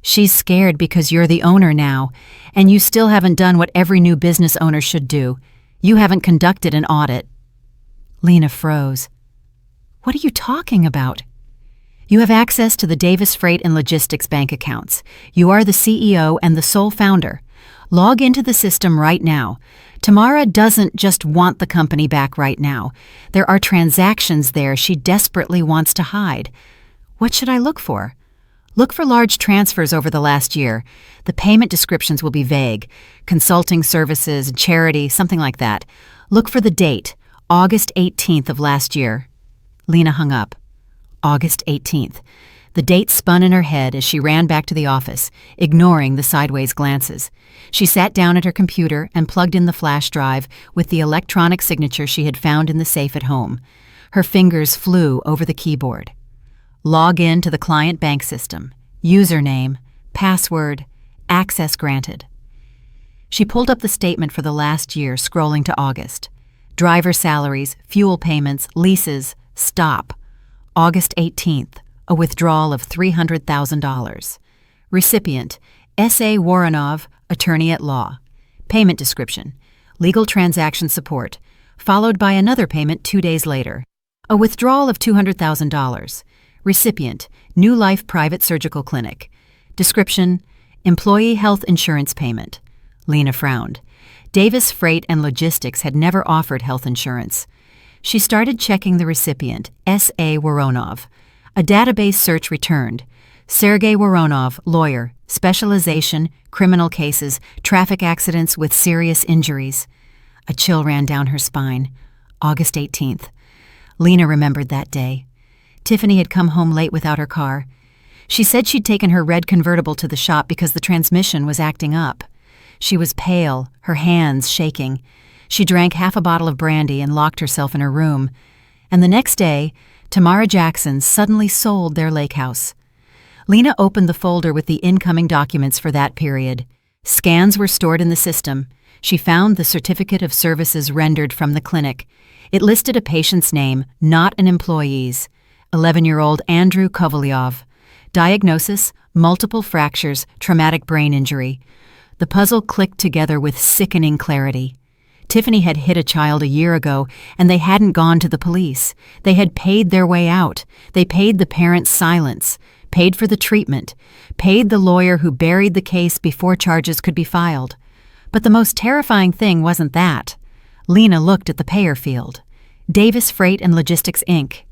She's scared because you're the owner now, and you still haven't done what every new business owner should do. You haven't conducted an audit." Lena froze. "What are you talking about?" "You have access to the Davis Freight and Logistics bank accounts. You are the CEO and the sole founder. Log into the system right now. Tamara doesn't just want the company back right now. There are transactions there she desperately wants to hide. What should I look for?" "Look for large transfers over the last year. The payment descriptions will be vague. Consulting services, charity, something like that. Look for the date, August 18th of last year." Lena hung up. August 18th. The date spun in her head as she ran back to the office, ignoring the sideways glances. She sat down at her computer and plugged in the flash drive with the electronic signature she had found in the safe at home. Her fingers flew over the keyboard. Log in to the client bank system. Username, password, access granted. She pulled up the statement for the last year, scrolling to August. Driver salaries, fuel payments, leases, stop. August 18th, a withdrawal of $300,000. Recipient, S.A. Woronov, attorney at law. Payment description, legal transaction support, followed by another payment 2 days later. A withdrawal of $200,000. Recipient, New Life Private Surgical Clinic. Description, employee health insurance payment. Lena frowned. Davis Freight and Logistics had never offered health insurance. She started checking the recipient, S.A. Woronov. A database search returned. Sergei Woronov, lawyer, specialization, criminal cases, traffic accidents with serious injuries. A chill ran down her spine. August 18th. Lena remembered that day. Tiffany had come home late without her car. She said she'd taken her red convertible to the shop because the transmission was acting up. She was pale, her hands shaking. She drank half a bottle of brandy and locked herself in her room. And the next day, Tamara Jackson suddenly sold their lake house. Lena opened the folder with the incoming documents for that period. Scans were stored in the system. She found the certificate of services rendered from the clinic. It listed a patient's name, not an employee's. 11-year-old Andrew Kovalyov. Diagnosis, multiple fractures, traumatic brain injury. The puzzle clicked together with sickening clarity. Tiffany had hit a child a year ago, and they hadn't gone to the police. They had paid their way out. They paid the parents' silence, paid for the treatment, paid the lawyer who buried the case before charges could be filed. But the most terrifying thing wasn't that. Lena looked at the payer field. Davis Freight and Logistics, Inc.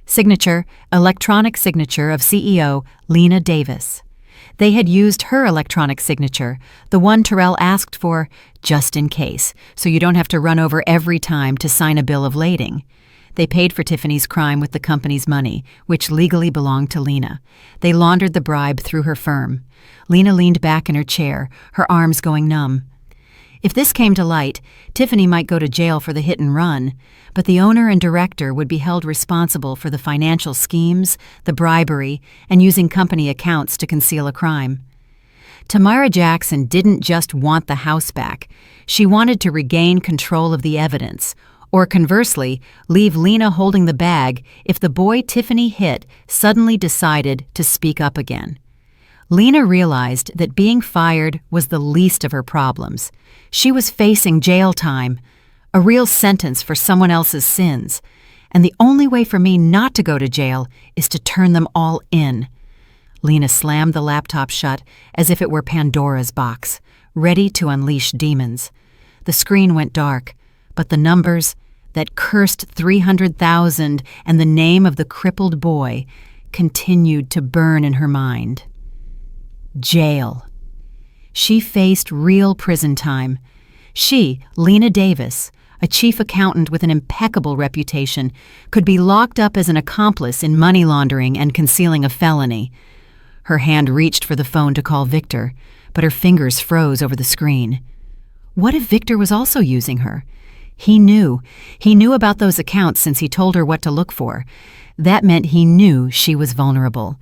Signature, electronic signature of CEO Lena Davis. They had used her electronic signature, the one Terrell asked for, just in case, so you don't have to run over every time to sign a bill of lading. They paid for Tiffany's crime with the company's money, which legally belonged to Lena. They laundered the bribe through her firm. Lena leaned back in her chair, her arms going numb. If this came to light, Tiffany might go to jail for the hit and run, but the owner and director would be held responsible for the financial schemes, the bribery, and using company accounts to conceal a crime. Tamara Jackson didn't just want the house back. She wanted to regain control of the evidence, or conversely, leave Lena holding the bag if the boy Tiffany hit suddenly decided to speak up again. Lena realized that being fired was the least of her problems. She was facing jail time, a real sentence for someone else's sins, and the only way for me not to go to jail is to turn them all in. Lena slammed the laptop shut as if it were Pandora's box, ready to unleash demons. The screen went dark, but the numbers, that cursed 300,000 and the name of the crippled boy, continued to burn in her mind. Jail. She faced real prison time. She, Lena Davis, a chief accountant with an impeccable reputation, could be locked up as an accomplice in money laundering and concealing a felony. Her hand reached for the phone to call Victor, but her fingers froze over the screen. What if Victor was also using her? He knew. He knew about those accounts since he told her what to look for. That meant he knew she was vulnerable.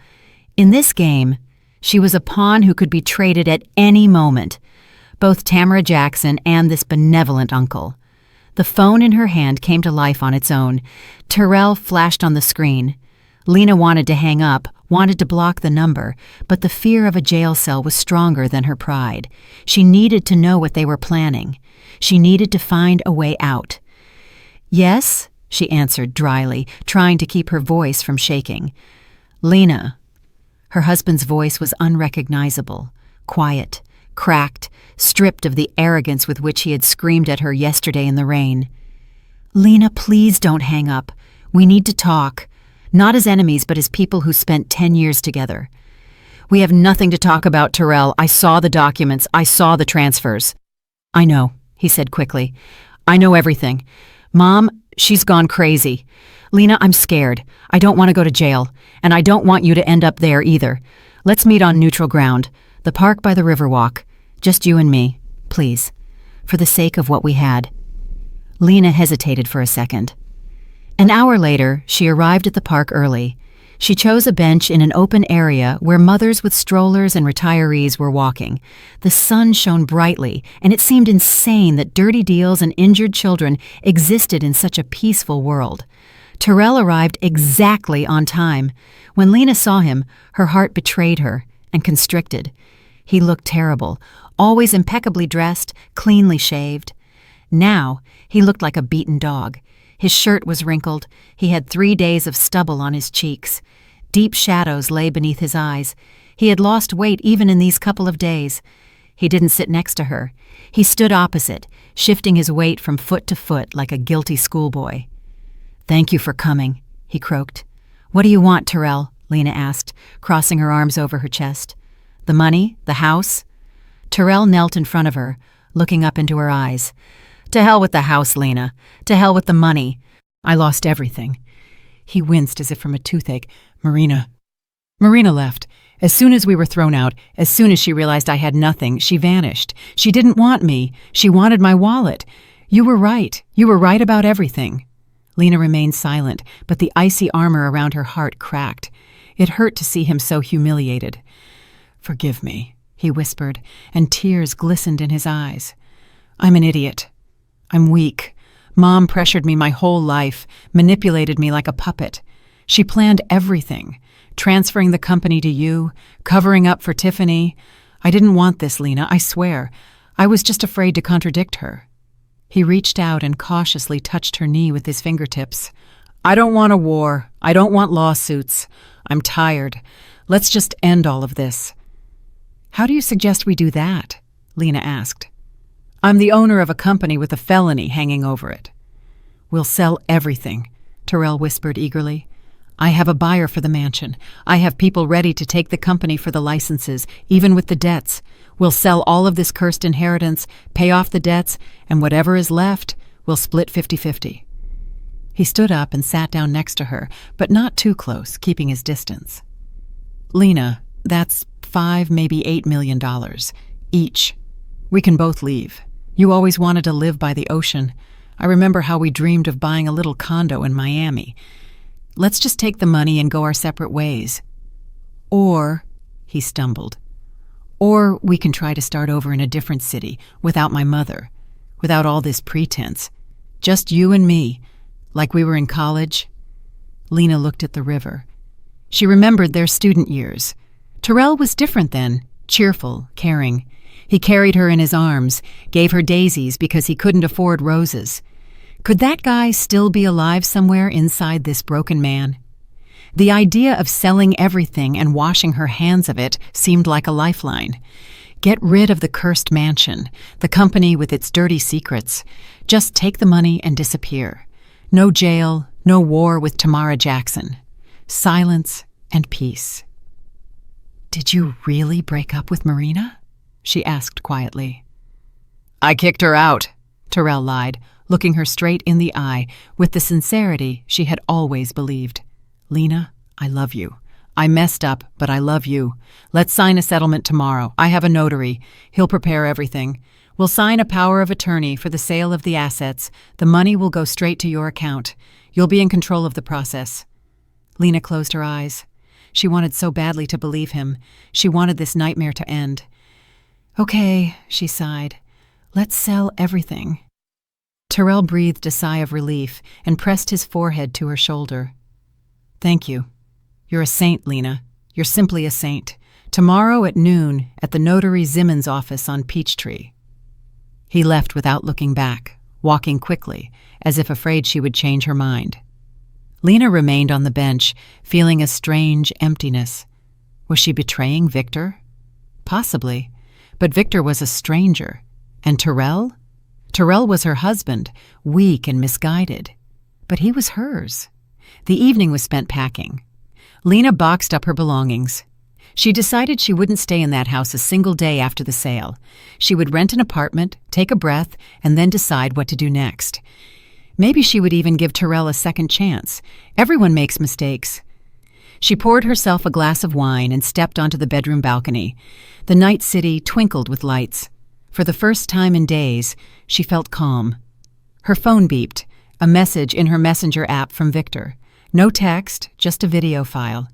In this game, she was a pawn who could be traded at any moment. Both Tamara Jackson and this benevolent uncle. The phone in her hand came to life on its own. Terrell flashed on the screen. Lena wanted to hang up, wanted to block the number, but the fear of a jail cell was stronger than her pride. She needed to know what they were planning. She needed to find a way out. "Yes," she answered dryly, trying to keep her voice from shaking. "Lena." Her husband's voice was unrecognizable, quiet, cracked, stripped of the arrogance with which he had screamed at her yesterday in the rain. "Lena, please don't hang up. We need to talk. Not as enemies, but as people who spent 10 years together." "We have nothing to talk about, Terrell. I saw the documents. I saw the transfers." "I know," he said quickly. "I know everything. Mom, she's gone crazy. Lena, I'm scared. I don't want to go to jail, and I don't want you to end up there either. Let's meet on neutral ground, the park by the Riverwalk. Just you and me, please, for the sake of what we had." Lena hesitated for a second. An hour later, she arrived at the park early. She chose a bench in an open area where mothers with strollers and retirees were walking. The sun shone brightly, and it seemed insane that dirty deals and injured children existed in such a peaceful world. Terrell arrived exactly on time. When Lena saw him, her heart betrayed her and constricted. He looked terrible, always impeccably dressed, cleanly shaved. Now, he looked like a beaten dog. His shirt was wrinkled. He had 3 days of stubble on his cheeks. Deep shadows lay beneath his eyes. He had lost weight even in these couple of days. He didn't sit next to her. He stood opposite, shifting his weight from foot to foot like a guilty schoolboy. "Thank you for coming," he croaked. "What do you want, Terrell?" Lena asked, crossing her arms over her chest. "The money? The house?" Terrell knelt in front of her, looking up into her eyes. "To hell with the house, Lena. To hell with the money. I lost everything." He winced as if from a toothache. Marina left. As soon as we were thrown out, as soon as she realized I had nothing, she vanished. She didn't want me. She wanted my wallet. You were right. You were right about everything." Lena remained silent, but the icy armor around her heart cracked. It hurt to see him so humiliated. "Forgive me," he whispered, and tears glistened in his eyes. "I'm an idiot. I'm weak. Mom pressured me my whole life, manipulated me like a puppet. She planned everything, transferring the company to you, covering up for Tiffany. I didn't want this, Lena, I swear. I was just afraid to contradict her." He reached out and cautiously touched her knee with his fingertips. "I don't want a war. I don't want lawsuits. I'm tired. Let's just end all of this." "How do you suggest we do that?" Lena asked. "I'm the owner of a company with a felony hanging over it." "We'll sell everything," Terrell whispered eagerly. "I have a buyer for the mansion. I have people ready to take the company for the licenses, even with the debts. We'll sell all of this cursed inheritance, pay off the debts, and whatever is left, we'll split 50-50. He stood up and sat down next to her, but not too close, keeping his distance. "Lena, that's $5, maybe $8 million each. We can both leave. You always wanted to live by the ocean. I remember how we dreamed of buying a little condo in Miami. Let's just take the money and go our separate ways. Or," he stumbled, "or we can try to start over in a different city, without my mother, without all this pretense. Just you and me, like we were in college." Lena looked at the river. She remembered their student years, Terrell was different then, cheerful, caring. He carried her in his arms, gave her daisies because he couldn't afford roses. Could that guy still be alive somewhere inside this broken man? The idea of selling everything and washing her hands of it seemed like a lifeline. Get rid of the cursed mansion, the company with its dirty secrets. Just take the money and disappear. No jail, no war with Tamara Jackson. Silence and peace. "Did you really break up with Marina?" she asked quietly. "I kicked her out," Terrell lied, looking her straight in the eye with the sincerity she had always believed. "Lena, I love you. I messed up, but I love you. Let's sign a settlement tomorrow. I have a notary. He'll prepare everything. We'll sign a power of attorney for the sale of the assets. The money will go straight to your account. You'll be in control of the process." Lena closed her eyes. She wanted so badly to believe him. She wanted this nightmare to end. "Okay," she sighed. "Let's sell everything." Terrell breathed a sigh of relief and pressed his forehead to her shoulder. "Thank you. You're a saint, Lena. You're simply a saint. Tomorrow at noon at the notary Zimmons' office on Peachtree." He left without looking back, walking quickly, as if afraid she would change her mind. Lena remained on the bench, feeling a strange emptiness. Was she betraying Victor? Possibly, but Victor was a stranger. And Terrell? Terrell was her husband, weak and misguided. But he was hers. The evening was spent packing. Lena boxed up her belongings. She decided she wouldn't stay in that house a single day after the sale. She would rent an apartment, take a breath, and then decide what to do next. Maybe she would even give Terrell a second chance. Everyone makes mistakes. She poured herself a glass of wine and stepped onto the bedroom balcony. The night city twinkled with lights. For the first time in days, she felt calm. Her phone beeped, a message in her messenger app from Victor. No text, just a video file.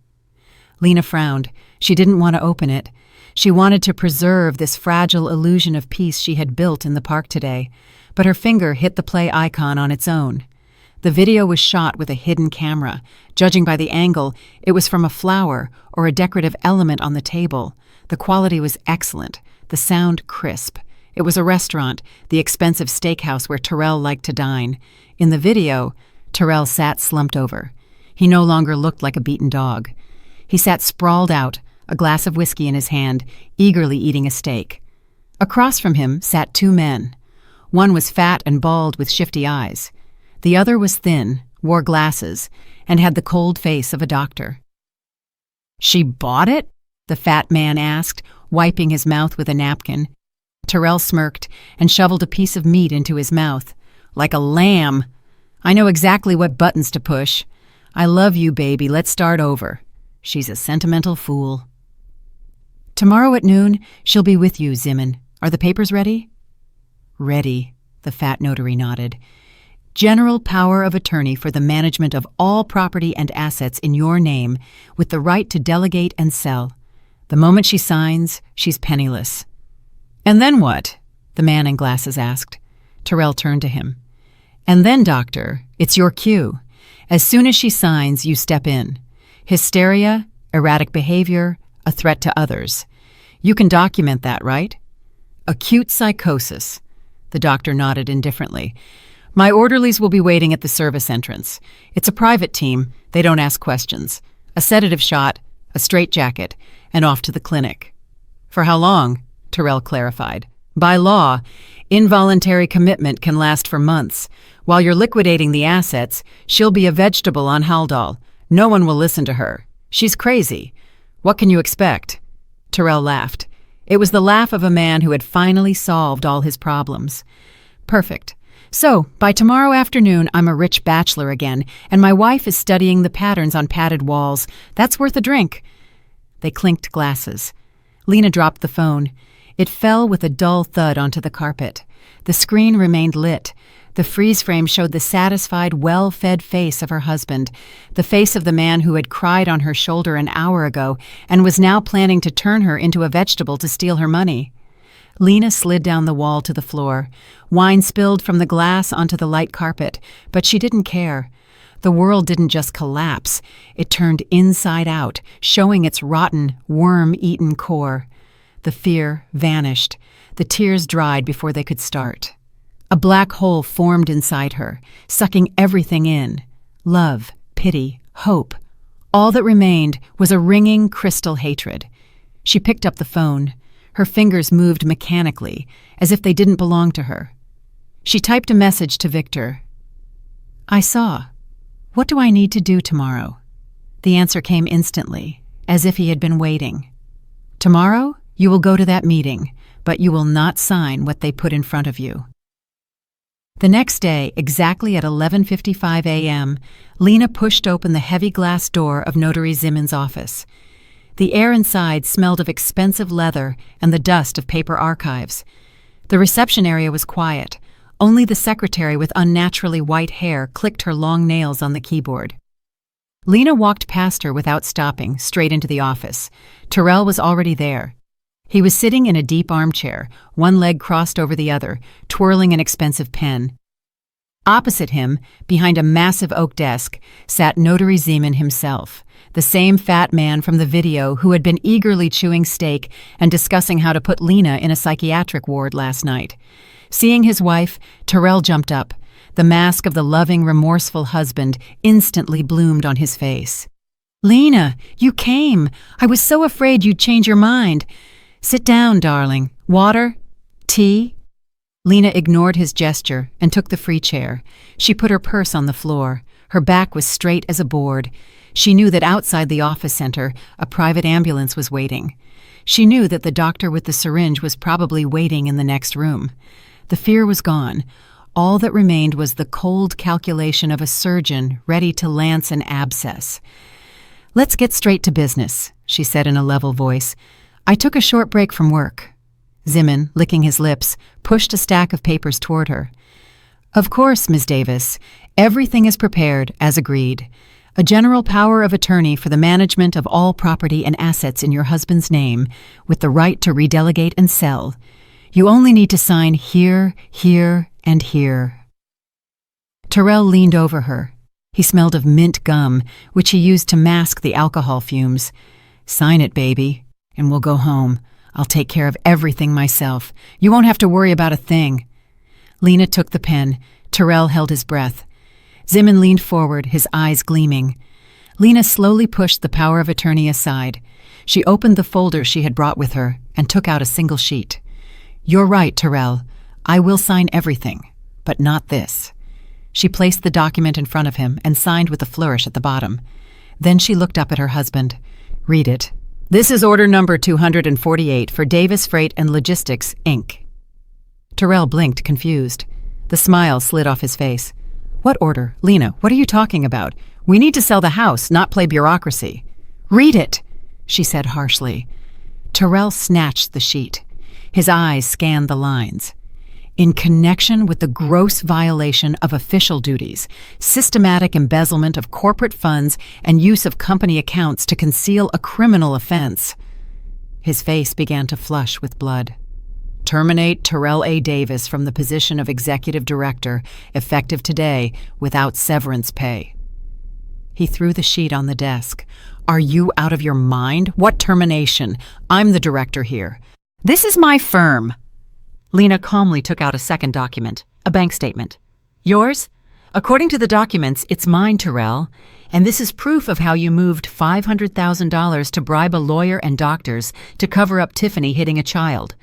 Lena frowned. She didn't want to open it. She wanted to preserve this fragile illusion of peace she had built in the park today, but her finger hit the play icon on its own. The video was shot with a hidden camera. Judging by the angle, it was from a flower or a decorative element on the table. The quality was excellent, the sound crisp. It was a restaurant, the expensive steakhouse where Terrell liked to dine. In the video, Terrell sat slumped over. He no longer looked like a beaten dog. He sat sprawled out, a glass of whiskey in his hand, eagerly eating a steak. Across from him sat two men. One was fat and bald with shifty eyes. The other was thin, wore glasses, and had the cold face of a doctor. "She bought it?" the fat man asked, wiping his mouth with a napkin. Terrell smirked and shoveled a piece of meat into his mouth. "Like a lamb. I know exactly what buttons to push. I love you, baby. Let's start over." She's a sentimental fool. "Tomorrow at noon, she'll be with you, Zimmon. Are the papers ready?" "Ready," the fat notary nodded. "General power of attorney for the management of all property and assets in your name, with the right to delegate and sell. The moment she signs, she's penniless." "And then what?" the man in glasses asked. Terrell turned to him. "And then, doctor, it's your cue. As soon as she signs, you step in. Hysteria, erratic behavior, a threat to others. You can document that, right?" "Acute psychosis." The doctor nodded indifferently. "My orderlies will be waiting at the service entrance. It's a private team. They don't ask questions. A sedative shot, a straitjacket, and off to the clinic." "For how long?" Terrell clarified. "By law, involuntary commitment can last for months. While you're liquidating the assets, she'll be a vegetable on Haldol. No one will listen to her. She's crazy. What can you expect?" Terrell laughed. It was the laugh of a man who had finally solved all his problems. "Perfect. So, by tomorrow afternoon, I'm a rich bachelor again, and my wife is studying the patterns on padded walls. That's worth a drink." They clinked glasses. Lena dropped the phone. It fell with a dull thud onto the carpet. The screen remained lit. The freeze frame showed the satisfied, well-fed face of her husband, the face of the man who had cried on her shoulder an hour ago and was now planning to turn her into a vegetable to steal her money. Lena slid down the wall to the floor. Wine spilled from the glass onto the light carpet, but she didn't care. The world didn't just collapse, it turned inside out, showing its rotten, worm-eaten core. The fear vanished. The tears dried before they could start. A black hole formed inside her, sucking everything in. Love, pity, hope. All that remained was a ringing crystal hatred. She picked up the phone. Her fingers moved mechanically, as if they didn't belong to her. She typed a message to Victor. "I saw. What do I need to do tomorrow?" The answer came instantly, as if he had been waiting. "Tomorrow, you will go to that meeting, but you will not sign what they put in front of you." The next day, exactly at 11:55 a.m., Lena pushed open the heavy glass door of Notary Zimin's office. The air inside smelled of expensive leather and the dust of paper archives. The reception area was quiet. Only the secretary with unnaturally white hair clicked her long nails on the keyboard. Lena walked past her without stopping, straight into the office. Terrell was already there. He was sitting in a deep armchair, one leg crossed over the other, twirling an expensive pen. Opposite him, behind a massive oak desk, sat Notary Zimin himself, the same fat man from the video who had been eagerly chewing steak and discussing how to put Lena in a psychiatric ward last night. Seeing his wife, Terrell jumped up. The mask of the loving, remorseful husband instantly bloomed on his face. "Lena, you came! I was so afraid you'd change your mind. Sit down, darling. Water? Tea?" Lena ignored his gesture and took the free chair. She put her purse on the floor. Her back was straight as a board. She knew that outside the office center, a private ambulance was waiting. She knew that the doctor with the syringe was probably waiting in the next room. The fear was gone. All that remained was the cold calculation of a surgeon ready to lance an abscess. "Let's get straight to business," she said in a level voice. "I took a short break from work." Zimin, licking his lips, pushed a stack of papers toward her. "Of course, Ms. Davis. Everything is prepared, as agreed. A general power of attorney for the management of all property and assets in your husband's name, with the right to redelegate and sell. You only need to sign here, here, and here." Terrell leaned over her. He smelled of mint gum, which he used to mask the alcohol fumes. "Sign it, baby, and we'll go home. I'll take care of everything myself. You won't have to worry about a thing." Lena took the pen. Terrell held his breath. Zimin leaned forward, his eyes gleaming. Lena slowly pushed the power of attorney aside. She opened the folder she had brought with her and took out a single sheet. "You're right, Terrell. I will sign everything, but not this." She placed the document in front of him and signed with a flourish at the bottom. Then she looked up at her husband. "Read it." "This is order number 248 for Davis Freight and Logistics, Inc." Terrell blinked, confused. The smile slid off his face. "What order? Lena, what are you talking about? We need to sell the house, not play bureaucracy." "Read it," she said harshly. Terrell snatched the sheet. His eyes scanned the lines. "In connection with the gross violation of official duties, systematic embezzlement of corporate funds, and use of company accounts to conceal a criminal offense." His face began to flush with blood. "Terminate Terrell A. Davis from the position of executive director, effective today, without severance pay." He threw the sheet on the desk. "Are you out of your mind? What termination? I'm the director here. This is my firm." Lena calmly took out a second document, a bank statement. "Yours? According to the documents, it's mine, Terrell. And this is proof of how you moved $500,000 to bribe a lawyer and doctors to cover up Tiffany hitting a child.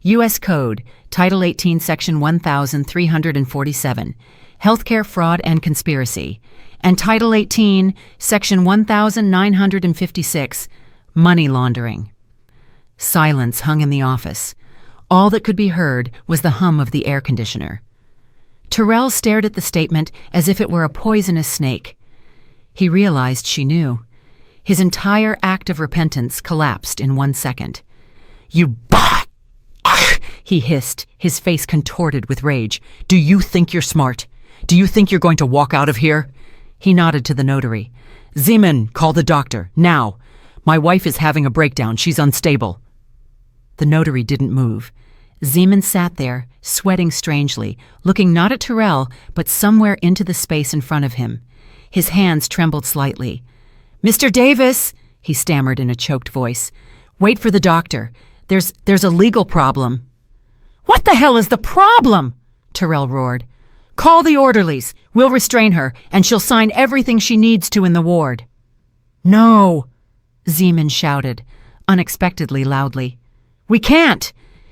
U.S. Code, Title 18, Section 1347, Healthcare Fraud and Conspiracy. And Title 18, Section 1956, Money Laundering." Silence hung in the office. All that could be heard was the hum of the air conditioner. Terrell stared at the statement as if it were a poisonous snake. He realized she knew. His entire act of repentance collapsed in 1 second. "You bah!" he hissed, his face contorted with rage. "Do you think you're smart? Do you think you're going to walk out of here?" He nodded to the notary. "Zimin, call the doctor, now. My wife is having a breakdown. She's unstable." The notary didn't move. Zimin sat there, sweating strangely, looking not at Terrell, but somewhere into the space in front of him. His hands trembled slightly. "Mr. Davis," he stammered in a choked voice. "Wait for the doctor. There's a legal problem." "What the hell is the problem?" Terrell roared. "Call the orderlies. We'll restrain her, and she'll sign everything she needs to in the ward." "No," Zeman shouted, unexpectedly loudly. "We can't.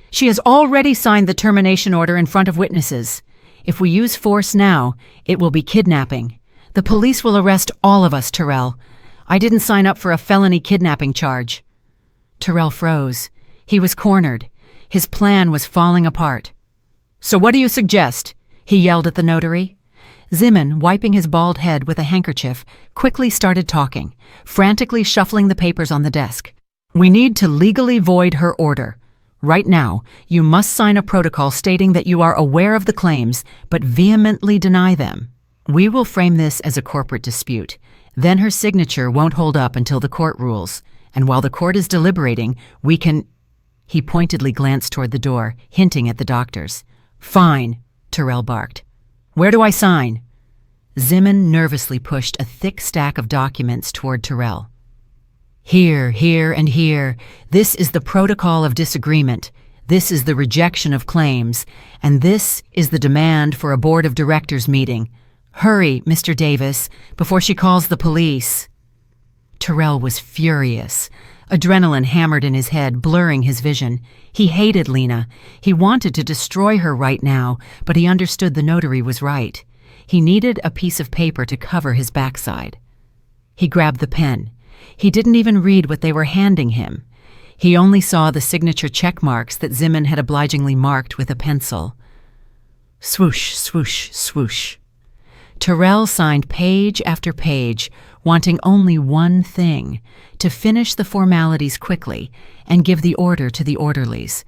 She has already signed the termination order in front of witnesses. If we use force now, it will be kidnapping. The police will arrest all of us, Terrell. I didn't sign up for a felony kidnapping charge." Terrell froze. He was cornered. His plan was falling apart. "So what do you suggest?" he yelled at the notary. Zeman, wiping his bald head with a handkerchief, quickly started talking, frantically shuffling the papers on the desk. "We need to legally void her order. Right now, you must sign a protocol stating that you are aware of the claims, but vehemently deny them. We will frame this as a corporate dispute. Then her signature won't hold up until the court rules. And while the court is deliberating, we can—" He pointedly glanced toward the door, hinting at the doctors. "Fine," Terrell barked. "Where do I sign?" Zeman nervously pushed a thick stack of documents toward Terrell. "Here, here, and here. This is the protocol of disagreement. This is the rejection of claims. And this is the demand for a board of directors meeting. Hurry, Mr. Davis, before she calls the police." Terrell was furious. Adrenaline hammered in his head, blurring his vision. He hated Lena. He wanted to destroy her right now, but he understood the notary was right. He needed a piece of paper to cover his backside. He grabbed the pen. He didn't even read what they were handing him. He only saw the signature check marks that Zeman had obligingly marked with a pencil. Swoosh, swoosh, swoosh. Terrell signed page after page, wanting only one thing: to finish the formalities quickly and give the order to the orderlies.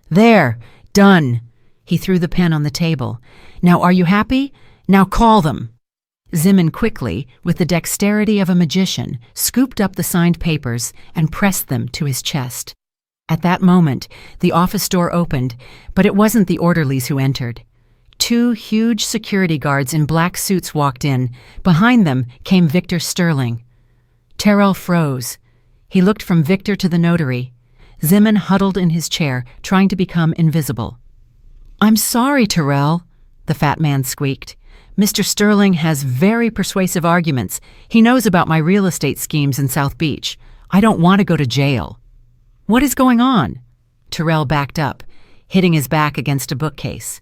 "There, done." He threw the pen on the table. "Now are you happy? Now call them." Zeman quickly, with the dexterity of a magician, scooped up the signed papers and pressed them to his chest. At that moment, the office door opened, but it wasn't the orderlies who entered. Two huge security guards in black suits walked in. Behind them came Victor Sterling. Terrell froze. He looked from Victor to the notary. Zeman huddled in his chair, trying to become invisible. "I'm sorry, Terrell," the fat man squeaked. "Mr. Sterling has very persuasive arguments. He knows about my real estate schemes in South Beach. I don't want to go to jail." "What is going on?" Terrell backed up, hitting his back against a bookcase.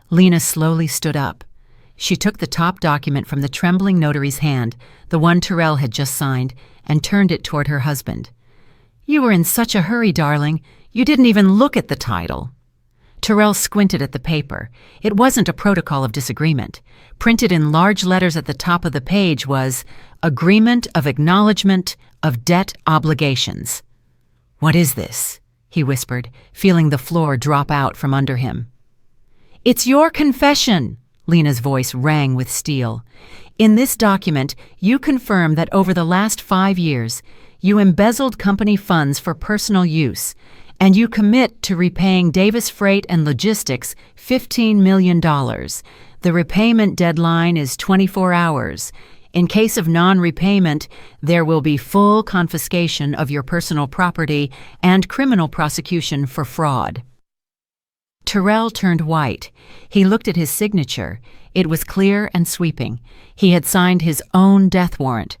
Lena slowly stood up. She took the top document from the trembling notary's hand, the one Terrell had just signed, and turned it toward her husband. "You were in such a hurry, darling. You didn't even look at the title." Terrell squinted at the paper. It wasn't a protocol of disagreement. Printed in large letters at the top of the page was Agreement of Acknowledgement of Debt Obligations. "What is this?" he whispered, feeling the floor drop out from under him. "It's your confession," Lena's voice rang with steel. "In this document, you confirm that over the last 5 years, you embezzled company funds for personal use, and you commit to repaying Davis Freight and Logistics $15 million. The repayment deadline is 24 hours. In case of non-repayment, there will be full confiscation of your personal property and criminal prosecution for fraud." Terrell turned white. He looked at his signature. It was clear and sweeping. He had signed his own death warrant.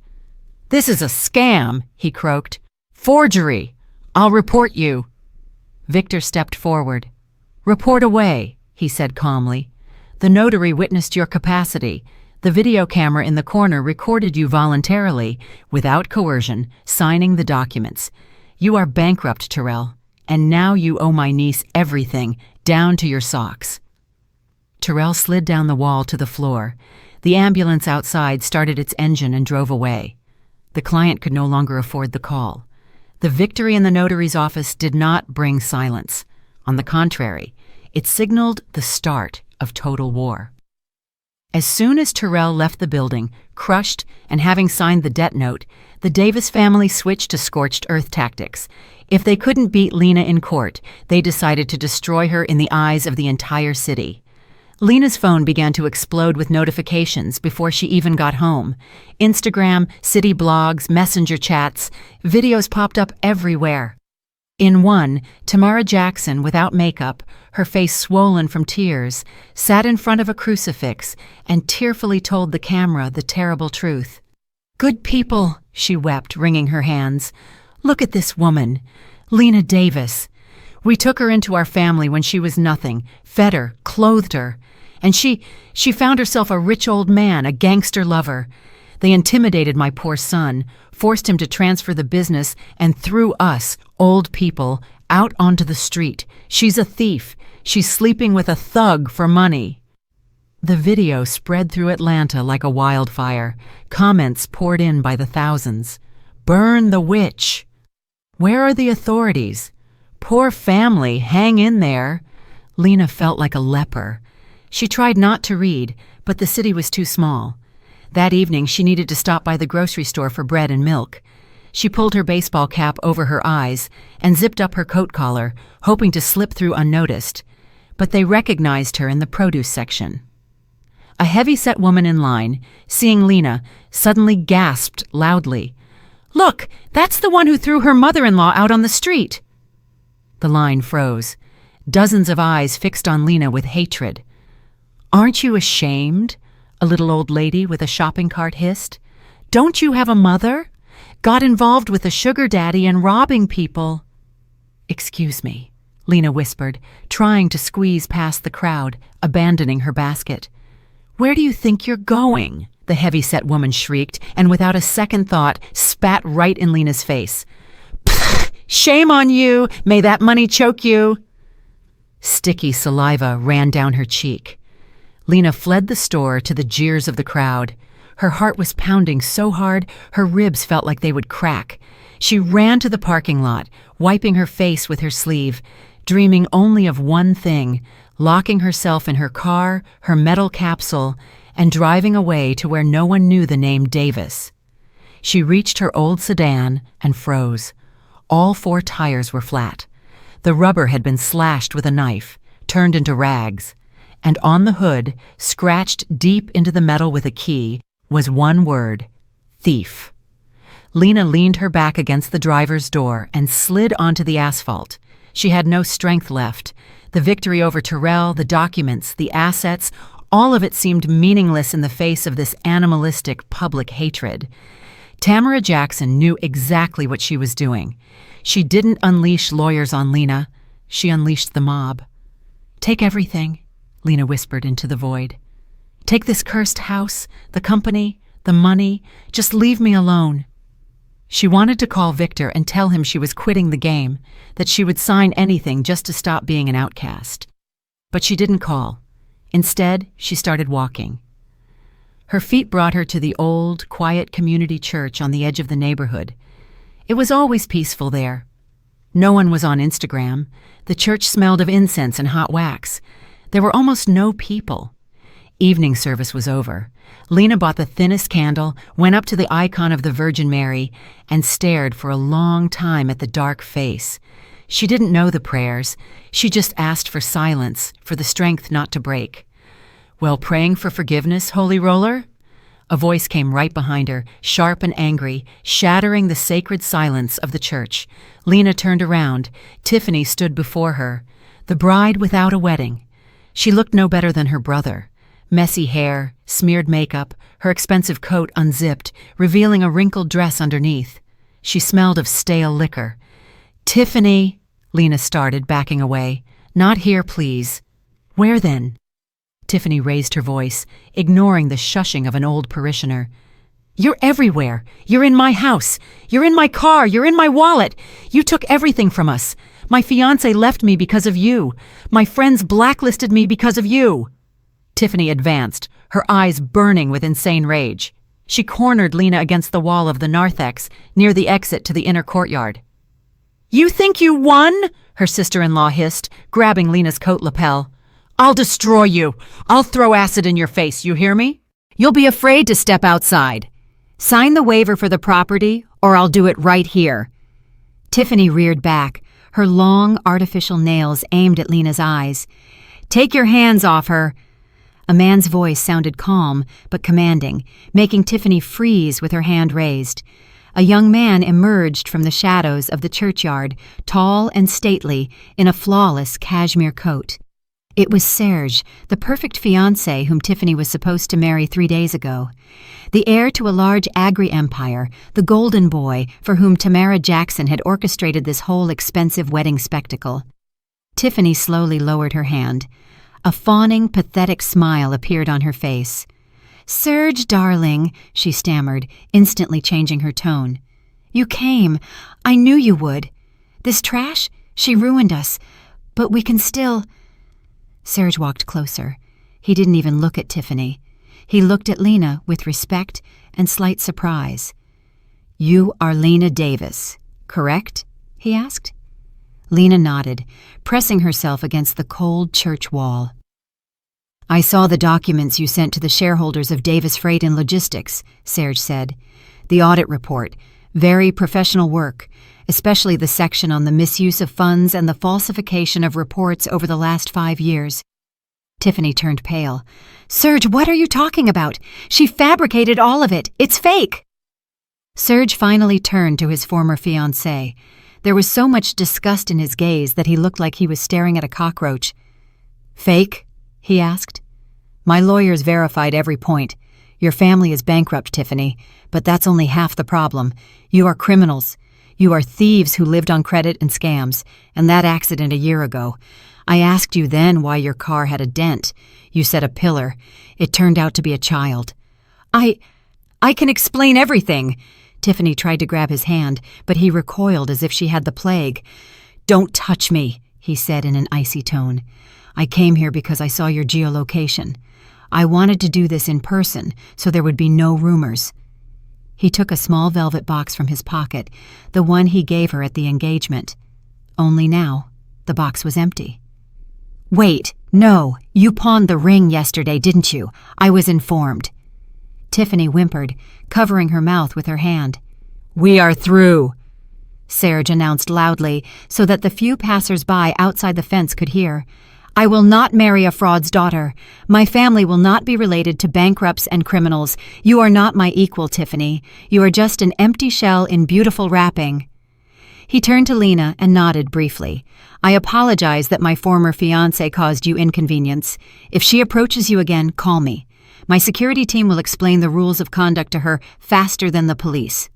"This is a scam," he croaked. "Forgery. I'll report you." Victor stepped forward. "Report away," he said calmly. "The notary witnessed your capacity. The video camera in the corner recorded you voluntarily, without coercion, signing the documents. You are bankrupt, Terrell, and now you owe my niece everything, down to your socks." Terrell slid down the wall to the floor. The ambulance outside started its engine and drove away. The client could no longer afford the call. The victory in the notary's office did not bring silence. On the contrary, it signaled the start of total war. As soon as Terrell left the building, crushed and having signed the debt note, the Davis family switched to scorched earth tactics. If they couldn't beat Lena in court, they decided to destroy her in the eyes of the entire city. Lena's phone began to explode with notifications before she even got home. Instagram, city blogs, messenger chats, videos popped up everywhere. In one, Tamara Jackson, without makeup, her face swollen from tears, sat in front of a crucifix and tearfully told the camera the terrible truth. "Good people," she wept, wringing her hands. "Look at this woman, Lena Davis. We took her into our family when she was nothing, fed her, clothed her. And she found herself a rich old man, a gangster lover. They intimidated my poor son, forced him to transfer the business, and threw us, old people, out onto the street. She's a thief. She's sleeping with a thug for money." The video spread through Atlanta like a wildfire. Comments poured in by the thousands. "Burn the witch." "Where are the authorities?" "Poor family, hang in there." Lena felt like a leper. She tried not to read, but the city was too small. That evening, she needed to stop by the grocery store for bread and milk. She pulled her baseball cap over her eyes and zipped up her coat collar, hoping to slip through unnoticed. But they recognized her in the produce section. A heavy-set woman in line, seeing Lena, suddenly gasped loudly. "Look, that's the one who threw her mother-in-law out on the street." The line froze. Dozens of eyes fixed on Lena with hatred. "Aren't you ashamed?" a little old lady with a shopping cart hissed. "Don't you have a mother? Got involved with a sugar daddy and robbing people." "Excuse me," Lena whispered, trying to squeeze past the crowd, abandoning her basket. "Where do you think you're going?" the heavy-set woman shrieked, and without a second thought, spat right in Lena's face. "Pfft, shame on you! May that money choke you!" Sticky saliva ran down her cheek. Lena fled the store to the jeers of the crowd. Her heart was pounding so hard, her ribs felt like they would crack. She ran to the parking lot, wiping her face with her sleeve, dreaming only of one thing, locking herself in her car, her metal capsule, and driving away to where no one knew the name Davis. She reached her old sedan and froze. All 4 tires were flat. The rubber had been slashed with a knife, turned into rags. And on the hood, scratched deep into the metal with a key, was one word: thief. Lena leaned her back against the driver's door and slid onto the asphalt. She had no strength left. The victory over Terrell, the documents, the assets, all of it seemed meaningless in the face of this animalistic public hatred. Tamara Jackson knew exactly what she was doing. She didn't unleash lawyers on Lena. She unleashed the mob. "Take everything," Lena whispered into the void. "Take this cursed house, the company, the money. Just leave me alone." She wanted to call Victor and tell him she was quitting the game, that she would sign anything just to stop being an outcast. But she didn't call. Instead, she started walking. Her feet brought her to the old, quiet community church on the edge of the neighborhood. It was always peaceful there. No one was on Instagram. The church smelled of incense and hot wax. There were almost no people. Evening service was over. Lena bought the thinnest candle, went up to the icon of the Virgin Mary, and stared for a long time at the dark face. She didn't know the prayers. She just asked for silence, for the strength not to break. "Well, praying for forgiveness, Holy Roller?" A voice came right behind her, sharp and angry, shattering the sacred silence of the church. Lena turned around. Tiffany stood before her, the bride without a wedding. She looked no better than her brother. Messy hair, smeared makeup, her expensive coat unzipped, revealing a wrinkled dress underneath. She smelled of stale liquor. "Tiffany," Lena started, backing away. "Not here, please." "Where then?" Tiffany raised her voice, ignoring the shushing of an old parishioner. "You're everywhere. You're in my house. You're in my car. You're in my wallet. You took everything from us. My fiancé left me because of you. My friends blacklisted me because of you." Tiffany advanced, her eyes burning with insane rage. She cornered Lena against the wall of the narthex, near the exit to the inner courtyard. "You think you won?" her sister-in-law hissed, grabbing Lena's coat lapel. "I'll destroy you. I'll throw acid in your face, you hear me? You'll be afraid to step outside. Sign the waiver for the property, or I'll do it right here." Tiffany reared back, her long, artificial nails aimed at Lena's eyes. "Take your hands off her." A man's voice sounded calm but commanding, making Tiffany freeze with her hand raised. A young man emerged from the shadows of the churchyard, tall and stately, in a flawless cashmere coat. It was Serge, the perfect fiancé whom Tiffany was supposed to marry 3 days ago. The heir to a large agri-empire, the golden boy for whom Tamara Jackson had orchestrated this whole expensive wedding spectacle. Tiffany slowly lowered her hand. A fawning, pathetic smile appeared on her face. "Serge, darling," she stammered, instantly changing her tone. "You came. I knew you would. This trash? She ruined us. But we can still—" Serge walked closer. He didn't even look at Tiffany. He looked at Lena with respect and slight surprise. "You are Lena Davis, correct?" he asked. Lena nodded, pressing herself against the cold church wall. "I saw the documents you sent to the shareholders of Davis Freight and Logistics," Serge said. "The audit report. Very professional work, especially the section on the misuse of funds and the falsification of reports over the last 5 years. Tiffany turned pale. "Serge, what are you talking about? She fabricated all of it. It's fake!" Serge finally turned to his former fiancée. There was so much disgust in his gaze that he looked like he was staring at a cockroach. "Fake?" he asked. "My lawyers verified every point. Your family is bankrupt, Tiffany, but that's only half the problem. You are criminals. You are thieves who lived on credit and scams, and that accident a year ago. I asked you then why your car had a dent. You said a pillar. It turned out to be a child." I can explain everything." Tiffany tried to grab his hand, but he recoiled as if she had the plague. "Don't touch me," he said in an icy tone. "I came here because I saw your geolocation. I wanted to do this in person so there would be no rumors." He took a small velvet box from his pocket, the one he gave her at the engagement. Only now, the box was empty. "Wait, no, you pawned the ring yesterday, didn't you? I was informed." Tiffany whimpered, covering her mouth with her hand. "We are through," Serge announced loudly so that the few passers-by outside the fence could hear. "I will not marry a fraud's daughter. My family will not be related to bankrupts and criminals. You are not my equal, Tiffany. You are just an empty shell in beautiful wrapping." He turned to Lena and nodded briefly. "I apologize that my former fiancé caused you inconvenience. If she approaches you again, call me. My security team will explain the rules of conduct to her faster than the police."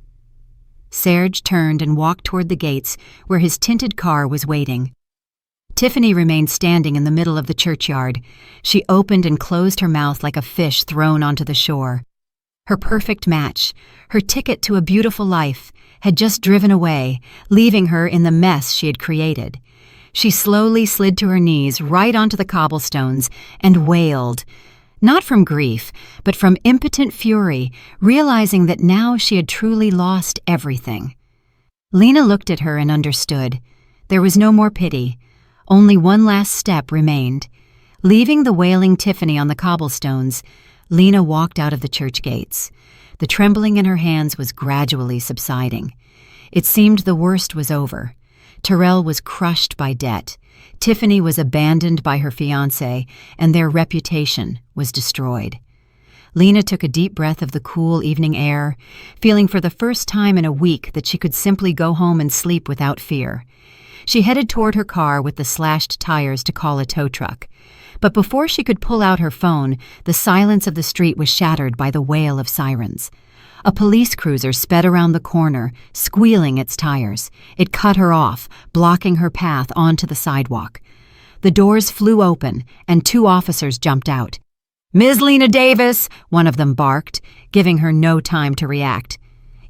Serge turned and walked toward the gates where his tinted car was waiting. Tiffany remained standing in the middle of the churchyard. She opened and closed her mouth like a fish thrown onto the shore. Her perfect match, her ticket to a beautiful life, had just driven away, leaving her in the mess she had created. She slowly slid to her knees right onto the cobblestones and wailed, not from grief, but from impotent fury, realizing that now she had truly lost everything. Lena looked at her and understood. There was no more pity. Only one last step remained. Leaving the wailing Tiffany on the cobblestones, Lena walked out of the church gates. The trembling in her hands was gradually subsiding. It seemed the worst was over. Terrell was crushed by debt. Tiffany was abandoned by her fiancé, and their reputation was destroyed. Lena took a deep breath of the cool evening air, feeling for the first time in a week that she could simply go home and sleep without fear. She headed toward her car with the slashed tires to call a tow truck. But before she could pull out her phone, the silence of the street was shattered by the wail of sirens. A police cruiser sped around the corner, squealing its tires. It cut her off, blocking her path onto the sidewalk. The doors flew open, and 2 officers jumped out. "Ms. Lena Davis," one of them barked, giving her no time to react.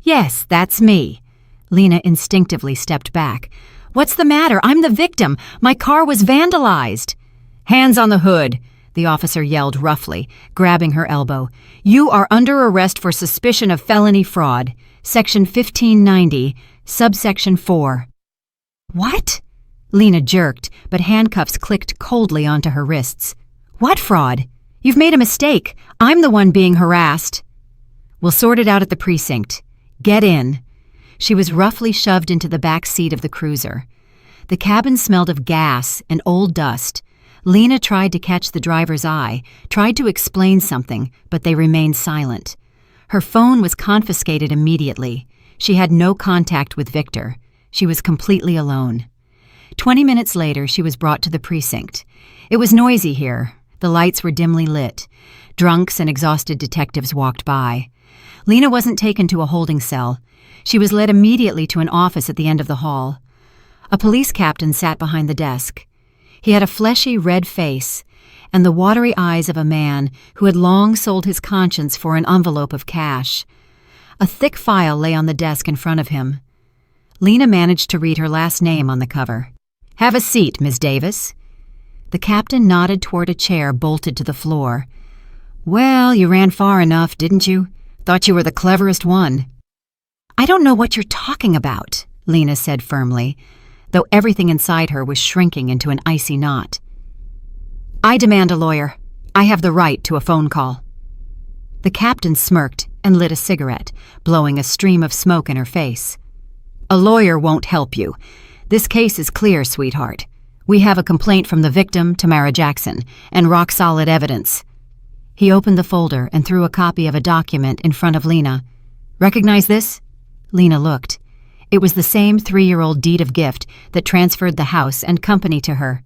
"Yes, that's me." Lena instinctively stepped back. "What's the matter? I'm the victim. My car was vandalized." "Hands on the hood," the officer yelled roughly, grabbing her elbow. "You are under arrest for suspicion of felony fraud. Section 1590, subsection 4. "What?" Lena jerked, but handcuffs clicked coldly onto her wrists. "What fraud? You've made a mistake. I'm the one being harassed." "We'll sort it out at the precinct. Get in." She was roughly shoved into the back seat of the cruiser. The cabin smelled of gas and old dust. Lena tried to catch the driver's eye, tried to explain something, but they remained silent. Her phone was confiscated immediately. She had no contact with Victor. She was completely alone. 20 minutes later, she was brought to the precinct. It was noisy here. The lights were dimly lit. Drunks and exhausted detectives walked by. Lena wasn't taken to a holding cell. She was led immediately to an office at the end of the hall. A police captain sat behind the desk. He had a fleshy red face and the watery eyes of a man who had long sold his conscience for an envelope of cash. A thick file lay on the desk in front of him. Lena managed to read her last name on the cover. "Have a seat, Miss Davis." The captain nodded toward a chair bolted to the floor. "Well, you ran far enough, didn't you? Thought you were the cleverest one." "I don't know what you're talking about," Lena said firmly, though everything inside her was shrinking into an icy knot. "I demand a lawyer. I have the right to a phone call." The captain smirked and lit a cigarette, blowing a stream of smoke in her face. "A lawyer won't help you. This case is clear, sweetheart. We have a complaint from the victim, Tamara Jackson, and rock-solid evidence." He opened the folder and threw a copy of a document in front of Lena. "Recognize this?" Lena looked. It was the same 3-year-old deed of gift that transferred the house and company to her.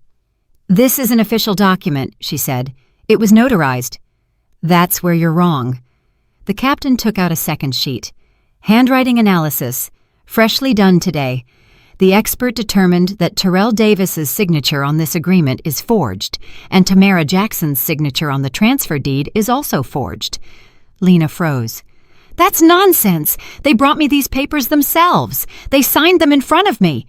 "This is an official document," she said. "It was notarized." "That's where you're wrong." The captain took out a second sheet. "Handwriting analysis. Freshly done today. The expert determined that Terrell Davis's signature on this agreement is forged, and Tamara Jackson's signature on the transfer deed is also forged." Lena froze. "That's nonsense! They brought me these papers themselves. They signed them in front of me."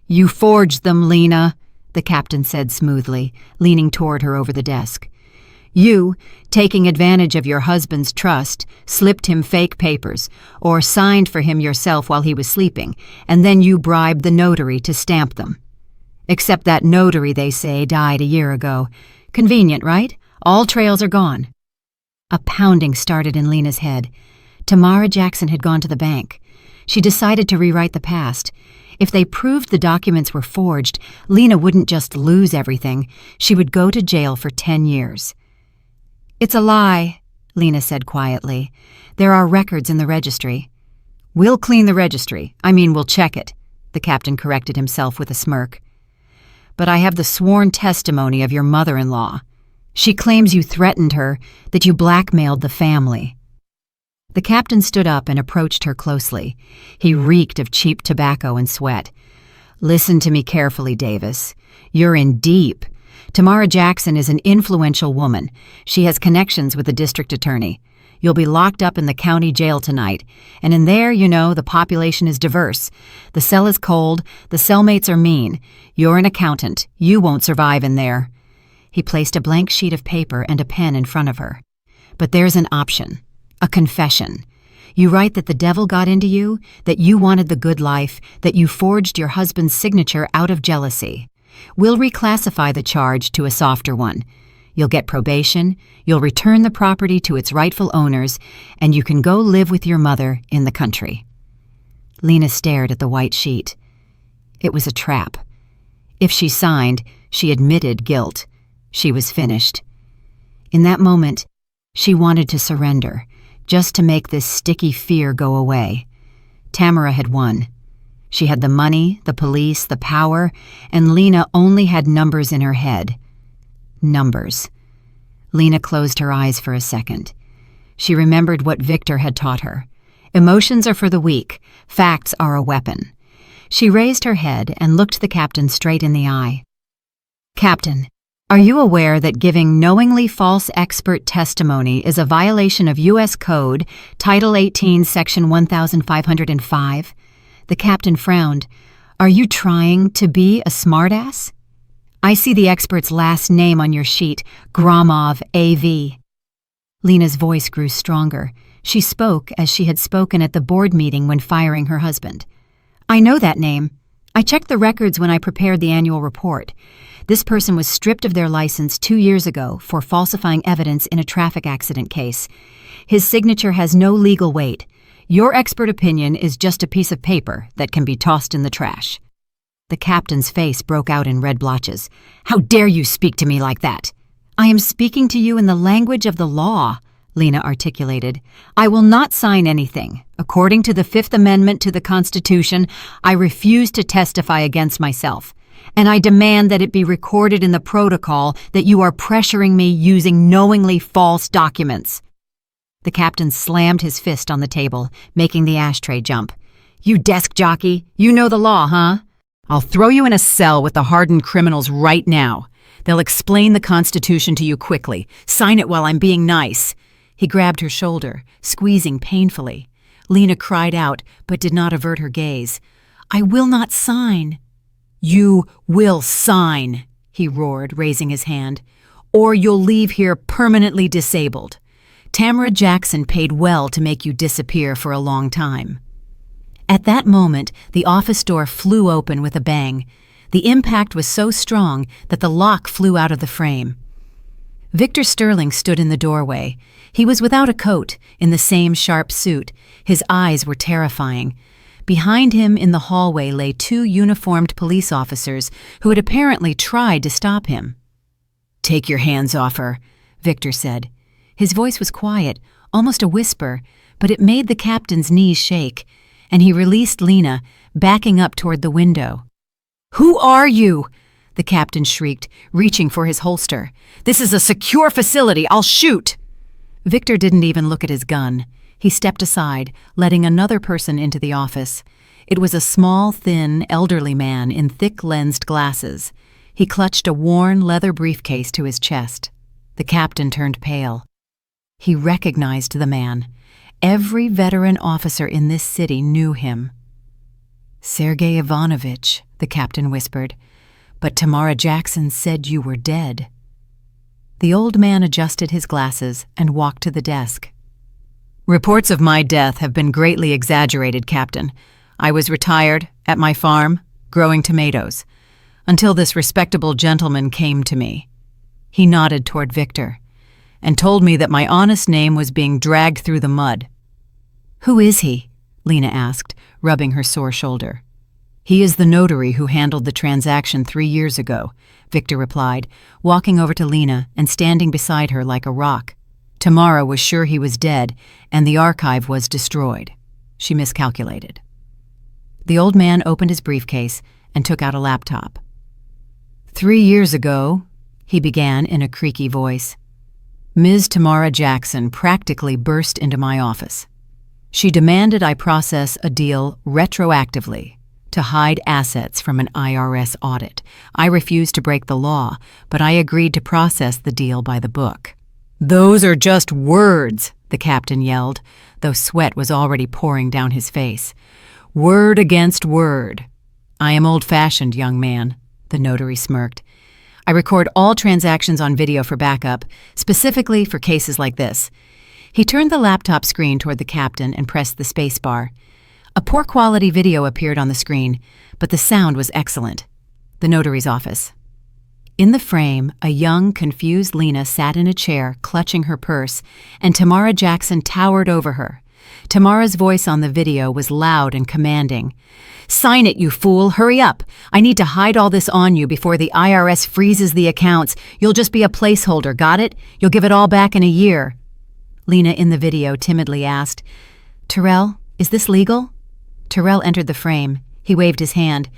"You forged them, Lena," the captain said smoothly, leaning toward her over the desk. "You, taking advantage of your husband's trust, slipped him fake papers, or signed for him yourself while he was sleeping, and then you bribed the notary to stamp them. Except that notary, they say, died a year ago. Convenient, right? All trails are gone." A pounding started in Lena's head. Tamara Jackson had gone to the bank. She decided to rewrite the past. If they proved the documents were forged, Lena wouldn't just lose everything. She would go to jail for 10 years. "It's a lie," Lena said quietly. "There are records in the registry." "We'll clean the registry. We'll check it," the captain corrected himself with a smirk. "But I have the sworn testimony of your mother-in-law. She claims you threatened her, that you blackmailed the family." The captain stood up and approached her closely. He reeked of cheap tobacco and sweat. "Listen to me carefully, Davis. You're in deep. Tamara Jackson is an influential woman. She has connections with the district attorney. You'll be locked up in the county jail tonight. And in there, the population is diverse. The cell is cold. The cellmates are mean. You're an accountant. You won't survive in there." He placed a blank sheet of paper and a pen in front of her. "But there's an option. A confession. You write that the devil got into you, that you wanted the good life, that you forged your husband's signature out of jealousy. We'll reclassify the charge to a softer one. You'll get probation, you'll return the property to its rightful owners, and you can go live with your mother in the country." Lena stared at the white sheet. It was a trap. If she signed, she admitted guilt. She was finished. In that moment, she wanted to surrender, just to make this sticky fear go away. Tamara had won. She had the money, the police, the power, and Lena only had numbers in her head. Numbers. Lena closed her eyes for a second. She remembered what Victor had taught her. Emotions are for the weak. Facts are a weapon. She raised her head and looked the captain straight in the eye. "Captain, are you aware that giving knowingly false expert testimony is a violation of U.S. Code, Title 18, Section 1505? The captain frowned. "Are you trying to be a smartass?" "I see the expert's last name on your sheet, Gromov, A.V. Lena's voice grew stronger. She spoke as she had spoken at the board meeting when firing her husband. "I know that name. I checked the records when I prepared the annual report. This person was stripped of their license 2 years ago for falsifying evidence in a traffic accident case. His signature has no legal weight. Your expert opinion is just a piece of paper that can be tossed in the trash." The captain's face broke out in red blotches. "How dare you speak to me like that?" "I am speaking to you in the language of the law," Lena articulated. "I will not sign anything. According to the Fifth Amendment to the Constitution, I refuse to testify against myself, and I demand that it be recorded in the protocol that you are pressuring me using knowingly false documents." The captain slammed his fist on the table, making the ashtray jump. "You desk jockey, you know the law, huh? I'll throw you in a cell with the hardened criminals right now. They'll explain the Constitution to you quickly. Sign it while I'm being nice." He grabbed her shoulder, squeezing painfully. Lena cried out, but did not avert her gaze. "I will not sign." "You will sign," he roared, raising his hand, "or you'll leave here permanently disabled. Tamara Jackson paid well to make you disappear for a long time." At that moment, the office door flew open with a bang. The impact was so strong that the lock flew out of the frame. Victor Sterling stood in the doorway. He was without a coat, in the same sharp suit. His eyes were terrifying. Behind him in the hallway lay 2 uniformed police officers who had apparently tried to stop him. "Take your hands off her," Victor said. His voice was quiet, almost a whisper, but it made the captain's knees shake, and he released Lena, backing up toward the window. "Who are you?" the captain shrieked, reaching for his holster. "This is a secure facility. I'll shoot." Victor didn't even look at his gun. He stepped aside, letting another person into the office. It was a small, thin, elderly man in thick-lensed glasses. He clutched a worn leather briefcase to his chest. The captain turned pale. He recognized the man. Every veteran officer in this city knew him. "Sergei Ivanovich," the captain whispered, "but Tamara Jackson said you were dead." The old man adjusted his glasses and walked to the desk. "Reports of my death have been greatly exaggerated, Captain. I was retired, at my farm, growing tomatoes, until this respectable gentleman came to me." He nodded toward Victor, "and told me that my honest name was being dragged through the mud." "Who is he?" Lena asked, rubbing her sore shoulder. "He is the notary who handled the transaction 3 years ago," Victor replied, walking over to Lena and standing beside her like a rock. "Tamara was sure he was dead, and the archive was destroyed. She miscalculated." The old man opened his briefcase and took out a laptop. 3 years ago," he began in a creaky voice, "Ms. Tamara Jackson practically burst into my office. She demanded I process a deal retroactively to hide assets from an IRS audit. I refused to break the law, but I agreed to process the deal by the book." "Those are just words," the captain yelled, though sweat was already pouring down his face. "Word against word." "I am old-fashioned, young man," the notary smirked. "I record all transactions on video for backup, specifically for cases like this." He turned the laptop screen toward the captain and pressed the space bar. A poor-quality video appeared on the screen, but the sound was excellent. The notary's office. In the frame, a young, confused Lena sat in a chair, clutching her purse, and Tamara Jackson towered over her. Tamara's voice on the video was loud and commanding. "Sign it, you fool! Hurry up! I need to hide all this on you before the IRS freezes the accounts. You'll just be a placeholder, got it? You'll give it all back in a year." Lena in the video timidly asked, "Terrell, is this legal?" Terrell entered the frame. He waved his hand.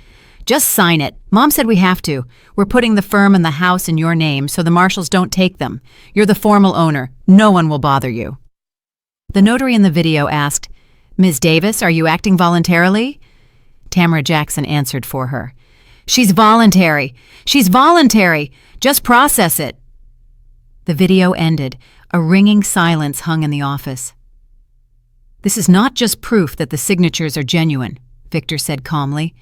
"Just sign it. Mom said we have to. We're putting the firm and the house in your name so the marshals don't take them. You're the formal owner. No one will bother you." The notary in the video asked, "Ms. Davis, are you acting voluntarily?" Tamara Jackson answered for her. "She's voluntary. She's voluntary. Just process it." The video ended. A ringing silence hung in the office. "This is not just proof that the signatures are genuine," Victor said calmly.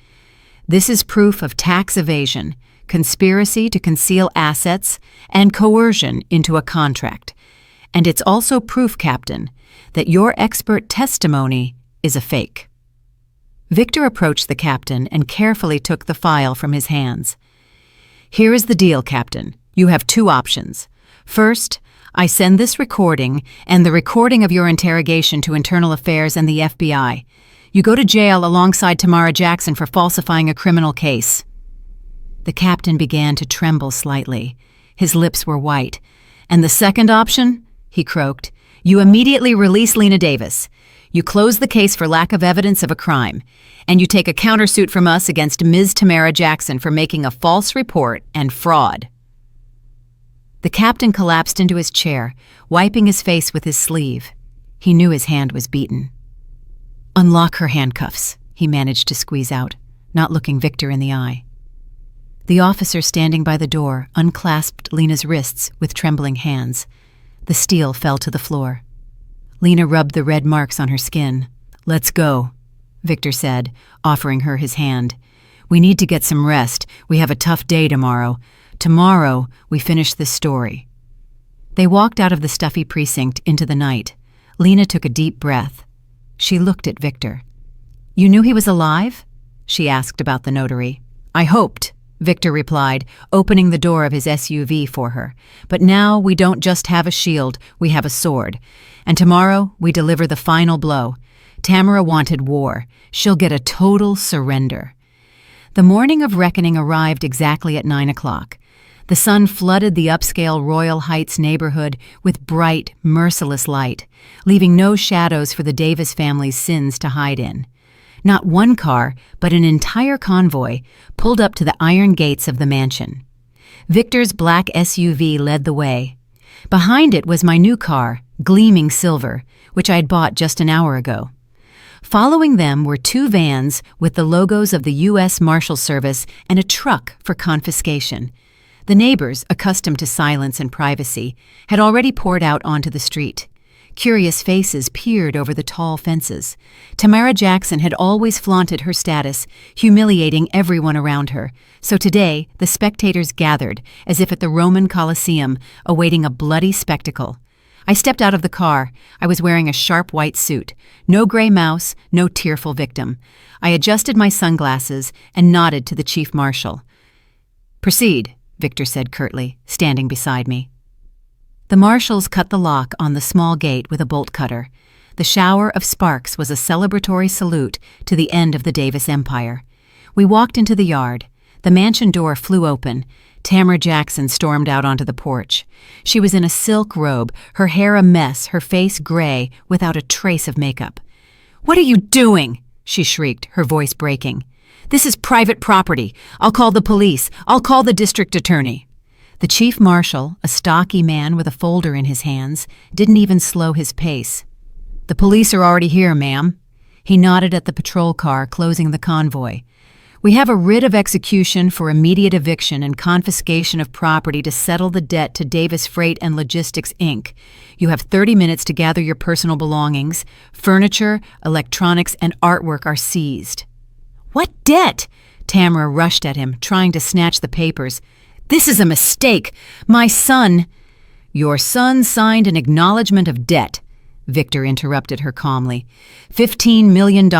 "This is proof of tax evasion, conspiracy to conceal assets, and coercion into a contract. And it's also proof, Captain, that your expert testimony is a fake." Victor approached the captain and carefully took the file from his hands. "Here is the deal, Captain. You have 2 options. First, I send this recording and the recording of your interrogation to Internal Affairs and the FBI. You go to jail alongside Tamara Jackson for falsifying a criminal case." The captain began to tremble slightly. His lips were white. "And the second option?" he croaked. "You immediately release Lena Davis. You close the case for lack of evidence of a crime, and you take a countersuit from us against Ms. Tamara Jackson for making a false report and fraud." The captain collapsed into his chair, wiping his face with his sleeve. He knew his hand was beaten. "Unlock her handcuffs," he managed to squeeze out, not looking Victor in the eye. The officer standing by the door unclasped Lena's wrists with trembling hands. The steel fell to the floor. Lena rubbed the red marks on her skin. "Let's go," Victor said, offering her his hand. "We need to get some rest. We have a tough day tomorrow. Tomorrow, we finish this story." They walked out of the stuffy precinct into the night. Lena took a deep breath. She looked at Victor. "You knew he was alive?" she asked about the notary. "I hoped," Victor replied, opening the door of his SUV for her. "But now we don't just have a shield, we have a sword. And tomorrow we deliver the final blow. Tamara wanted war. She'll get a total surrender." The morning of reckoning arrived exactly at 9 o'clock. The sun flooded the upscale Royal Heights neighborhood with bright, merciless light, leaving no shadows for the Davis family's sins to hide in. Not one car, but an entire convoy pulled up to the iron gates of the mansion. Victor's black SUV led the way. Behind it was my new car, gleaming silver, which I had bought just an hour ago. Following them were 2 vans with the logos of the U.S. Marshal Service and a truck for confiscation. The neighbors, accustomed to silence and privacy, had already poured out onto the street. Curious faces peered over the tall fences. Tamara Jackson had always flaunted her status, humiliating everyone around her. So today, the spectators gathered, as if at the Roman Colosseum, awaiting a bloody spectacle. I stepped out of the car. I was wearing a sharp white suit. No gray mouse, no tearful victim. I adjusted my sunglasses and nodded to the chief marshal. "Proceed," Victor said curtly, standing beside me. The marshals cut the lock on the small gate with a bolt cutter. The shower of sparks was a celebratory salute to the end of the Davis Empire. We walked into the yard. The mansion door flew open. Tamara Jackson stormed out onto the porch. She was in a silk robe, her hair a mess, her face gray, without a trace of makeup. "What are you doing?" she shrieked, her voice breaking. "This is private property. I'll call the police. I'll call the district attorney." The chief marshal, a stocky man with a folder in his hands, didn't even slow his pace. "The police are already here, ma'am." He nodded at the patrol car closing the convoy. "We have a writ of execution for immediate eviction and confiscation of property to settle the debt to Davis Freight and Logistics, Inc. You have 30 minutes to gather your personal belongings. Furniture, electronics, and artwork are seized." "What debt?" Tamara rushed at him, trying to snatch the papers. "This is a mistake. My son—" "Your son signed an acknowledgement of debt," Victor interrupted her calmly. $15 million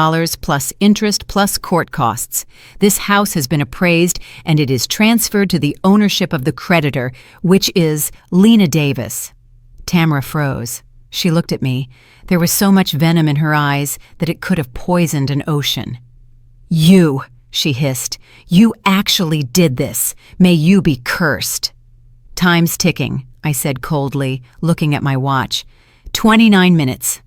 plus interest plus court costs. This house has been appraised and it is transferred to the ownership of the creditor, which is Lena Davis. Tamara froze. She looked at me. There was so much venom in her eyes that it could have poisoned an ocean. "You," she hissed. "You actually did this. May you be cursed." "Time's ticking," I said coldly, looking at my watch. 29 minutes.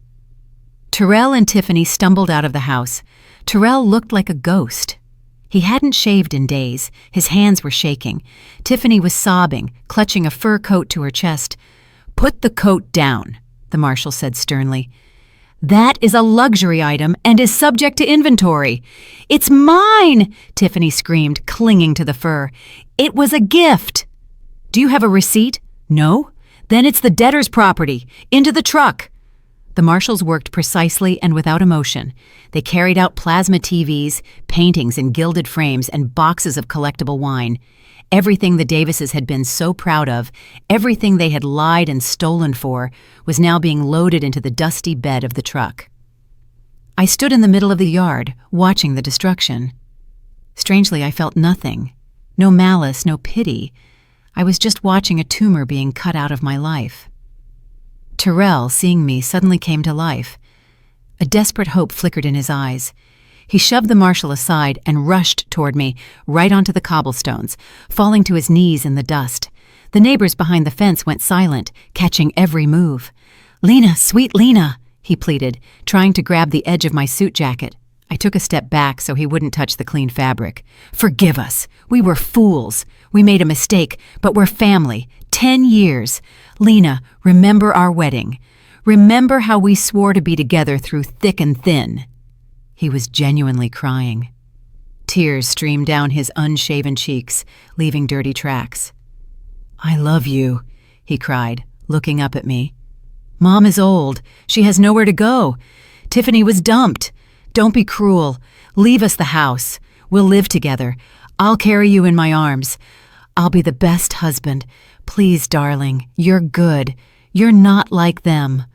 Terrell and Tiffany stumbled out of the house. Terrell looked like a ghost. He hadn't shaved in days. His hands were shaking. Tiffany was sobbing, clutching a fur coat to her chest. "Put the coat down," the marshal said sternly. "That is a luxury item and is subject to inventory." "It's mine!" Tiffany screamed, clinging to the fur. "It was a gift." "Do you have a receipt?" "No." "Then it's the debtor's property. Into the truck." The marshals worked precisely and without emotion. They carried out plasma TVs, paintings in gilded frames, and boxes of collectible wine. Everything the Davises had been so proud of, everything they had lied and stolen for, was now being loaded into the dusty bed of the truck. I stood in the middle of the yard, watching the destruction. Strangely, I felt nothing. No malice, no pity. I was just watching a tumor being cut out of my life. Terrell, seeing me, suddenly came to life. A desperate hope flickered in his eyes. He shoved the marshal aside and rushed toward me, right onto the cobblestones, falling to his knees in the dust. The neighbors behind the fence went silent, catching every move. "Lena, sweet Lena," he pleaded, trying to grab the edge of my suit jacket. I took a step back so he wouldn't touch the clean fabric. "Forgive us. We were fools. We made a mistake, but we're family. 10 years. Lena, remember our wedding. Remember how we swore to be together through thick and thin." He was genuinely crying. Tears streamed down his unshaven cheeks, leaving dirty tracks. "I love you," he cried, looking up at me. "Mom is old. She has nowhere to go. Tiffany was dumped. Don't be cruel. Leave us the house. We'll live together. I'll carry you in my arms. I'll be the best husband. Please, darling, you're good. You're not like them."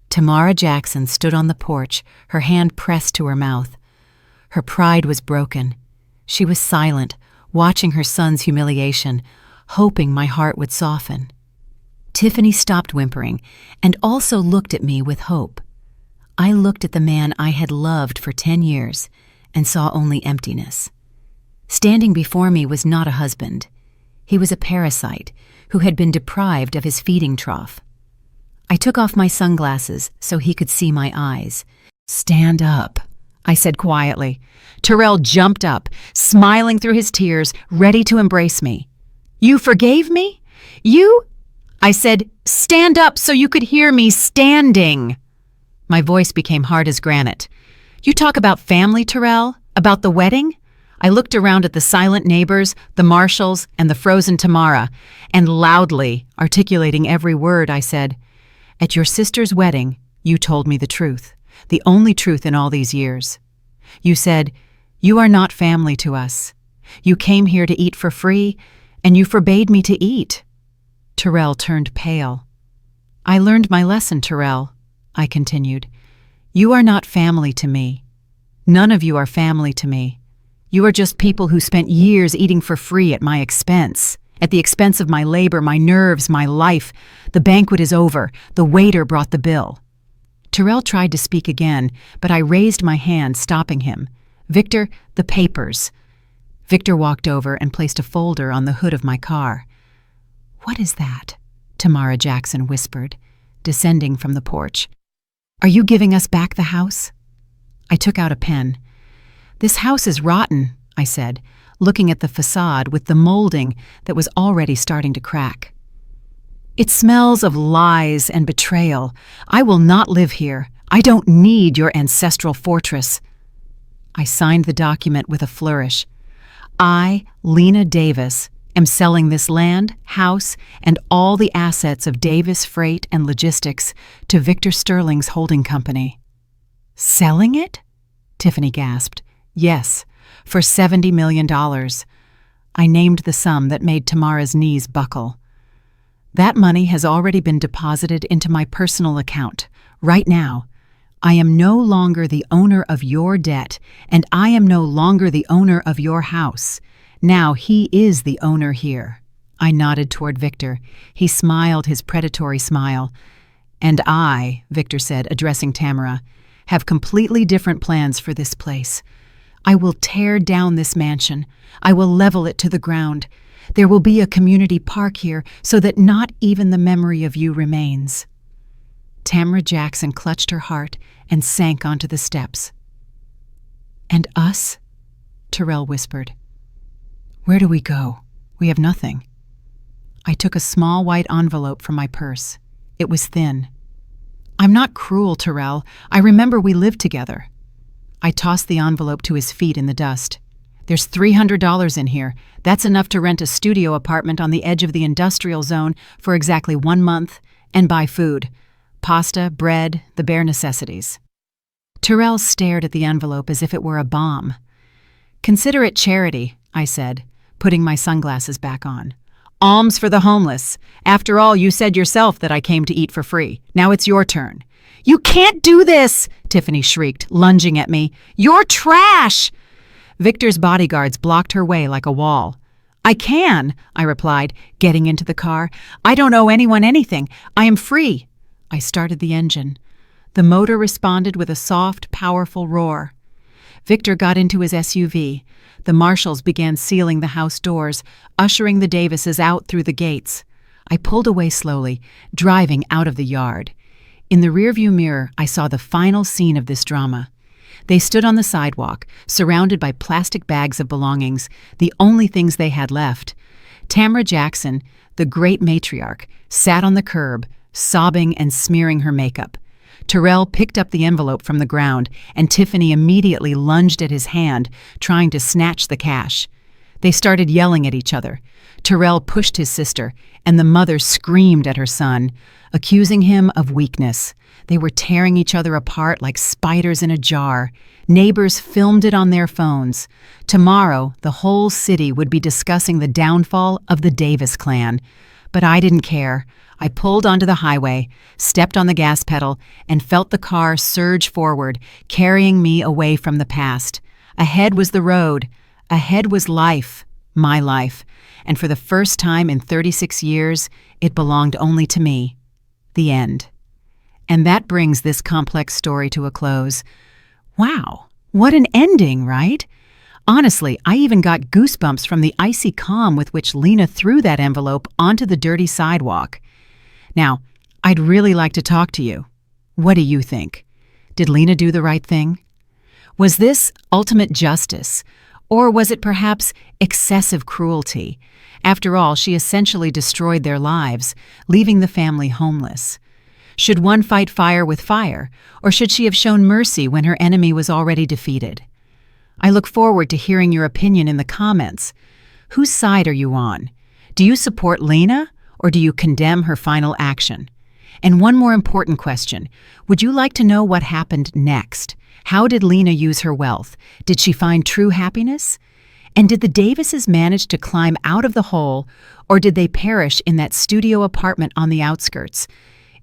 Tamara Jackson stood on the porch, her hand pressed to her mouth. Her pride was broken. She was silent, watching her son's humiliation, hoping my heart would soften. Tiffany stopped whimpering and also looked at me with hope. I looked at the man I had loved for 10 years and saw only emptiness. Standing before me was not a husband. He was a parasite who had been deprived of his feeding trough. I took off my sunglasses so he could see my eyes. "Stand up," I said quietly. Terrell jumped up, smiling through his tears, ready to embrace me. "You forgave me? You?" I said, "Stand up so you could hear me standing." My voice became hard as granite. "You talk about family, Terrell? About the wedding?" I looked around at the silent neighbors, the marshals, and the frozen Tamara, and loudly, articulating every word, I said, "At your sister's wedding, you told me the truth, the only truth in all these years. You said, 'You are not family to us. You came here to eat for free, and you forbade me to eat.'" Terrell turned pale. "I learned my lesson, Terrell," I continued. "You are not family to me. None of you are family to me. You are just people who spent years eating for free at my expense. At the expense of my labor, my nerves, my life. The banquet is over. The waiter brought the bill." Terrell tried to speak again, but I raised my hand, stopping him. "Victor, the papers." Victor walked over and placed a folder on the hood of my car. "What is that?" Tamara Jackson whispered, descending from the porch. "Are you giving us back the house?" I took out a pen. "This house is rotten," I said, looking at the facade with the molding that was already starting to crack. "It smells of lies and betrayal. I will not live here. I don't need your ancestral fortress." I signed the document with a flourish. "I, Lena Davis, am selling this land, house, and all the assets of Davis Freight and Logistics to Victor Sterling's holding company." "Selling it?" Tiffany gasped. "Yes, for $70 million. I named the sum that made Tamara's knees buckle. "That money has already been deposited into my personal account, right now. I am no longer the owner of your debt, and I am no longer the owner of your house. Now he is the owner here." I nodded toward Victor. He smiled his predatory smile. "And I," Victor said, addressing Tamara, "have completely different plans for this place. I will tear down this mansion. I will level it to the ground. There will be a community park here so that not even the memory of you remains." Tamara Jackson clutched her heart and sank onto the steps. "And us?" Terrell whispered. "Where do we go? We have nothing." I took a small white envelope from my purse. It was thin. "I'm not cruel, Terrell. I remember we lived together." I tossed the envelope to his feet in the dust. "There's $300 in here. That's enough to rent a studio apartment on the edge of the industrial zone for exactly 1 month and buy food. Pasta, bread, the bare necessities." Terrell stared at the envelope as if it were a bomb. "Consider it charity," I said, putting my sunglasses back on. "Alms for the homeless. After all, you said yourself that I came to eat for free. Now it's your turn." "You can't do this!" Tiffany shrieked, lunging at me. "You're trash!" Victor's bodyguards blocked her way like a wall. "I can," I replied, getting into the car. "I don't owe anyone anything. I am free." I started the engine. The motor responded with a soft, powerful roar. Victor got into his SUV. The marshals began sealing the house doors, ushering the Davises out through the gates. I pulled away slowly, driving out of the yard. In the rearview mirror, I saw the final scene of this drama. They stood on the sidewalk, surrounded by plastic bags of belongings, the only things they had left. Tamra Jackson, the great matriarch, sat on the curb, sobbing and smearing her makeup. Terrell picked up the envelope from the ground, and Tiffany immediately lunged at his hand, trying to snatch the cash. They started yelling at each other. Terrell pushed his sister, and the mother screamed at her son, accusing him of weakness. They were tearing each other apart like spiders in a jar. Neighbors filmed it on their phones. Tomorrow, the whole city would be discussing the downfall of the Davis clan. But I didn't care. I pulled onto the highway, stepped on the gas pedal, and felt the car surge forward, carrying me away from the past. Ahead was the road. Ahead was life, my life. And for the first time in 36 years, it belonged only to me. The end. And that brings this complex story to a close. Wow, what an ending, right? Honestly, I even got goosebumps from the icy calm with which Lena threw that envelope onto the dirty sidewalk. Now, I'd really like to talk to you. What do you think? Did Lena do the right thing? Was this ultimate justice? Or was it perhaps excessive cruelty? After all, she essentially destroyed their lives, leaving the family homeless. Should one fight fire with fire, or should she have shown mercy when her enemy was already defeated? I look forward to hearing your opinion in the comments. Whose side are you on? Do you support Lena, or do you condemn her final action? And one more important question. Would you like to know what happened next? How did Lena use her wealth? Did she find true happiness? And did the Davises manage to climb out of the hole, or did they perish in that studio apartment on the outskirts?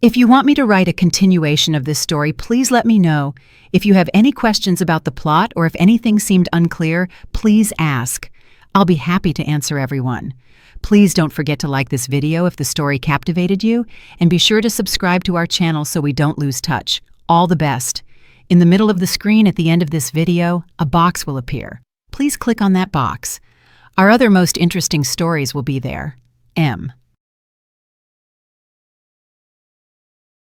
If you want me to write a continuation of this story, please let me know. If you have any questions about the plot or if anything seemed unclear, please ask. I'll be happy to answer everyone. Please don't forget to like this video if the story captivated you, and be sure to subscribe to our channel so we don't lose touch. All the best. In the middle of the screen at the end of this video, a box will appear. Please click on that box. Our other most interesting stories will be there. M.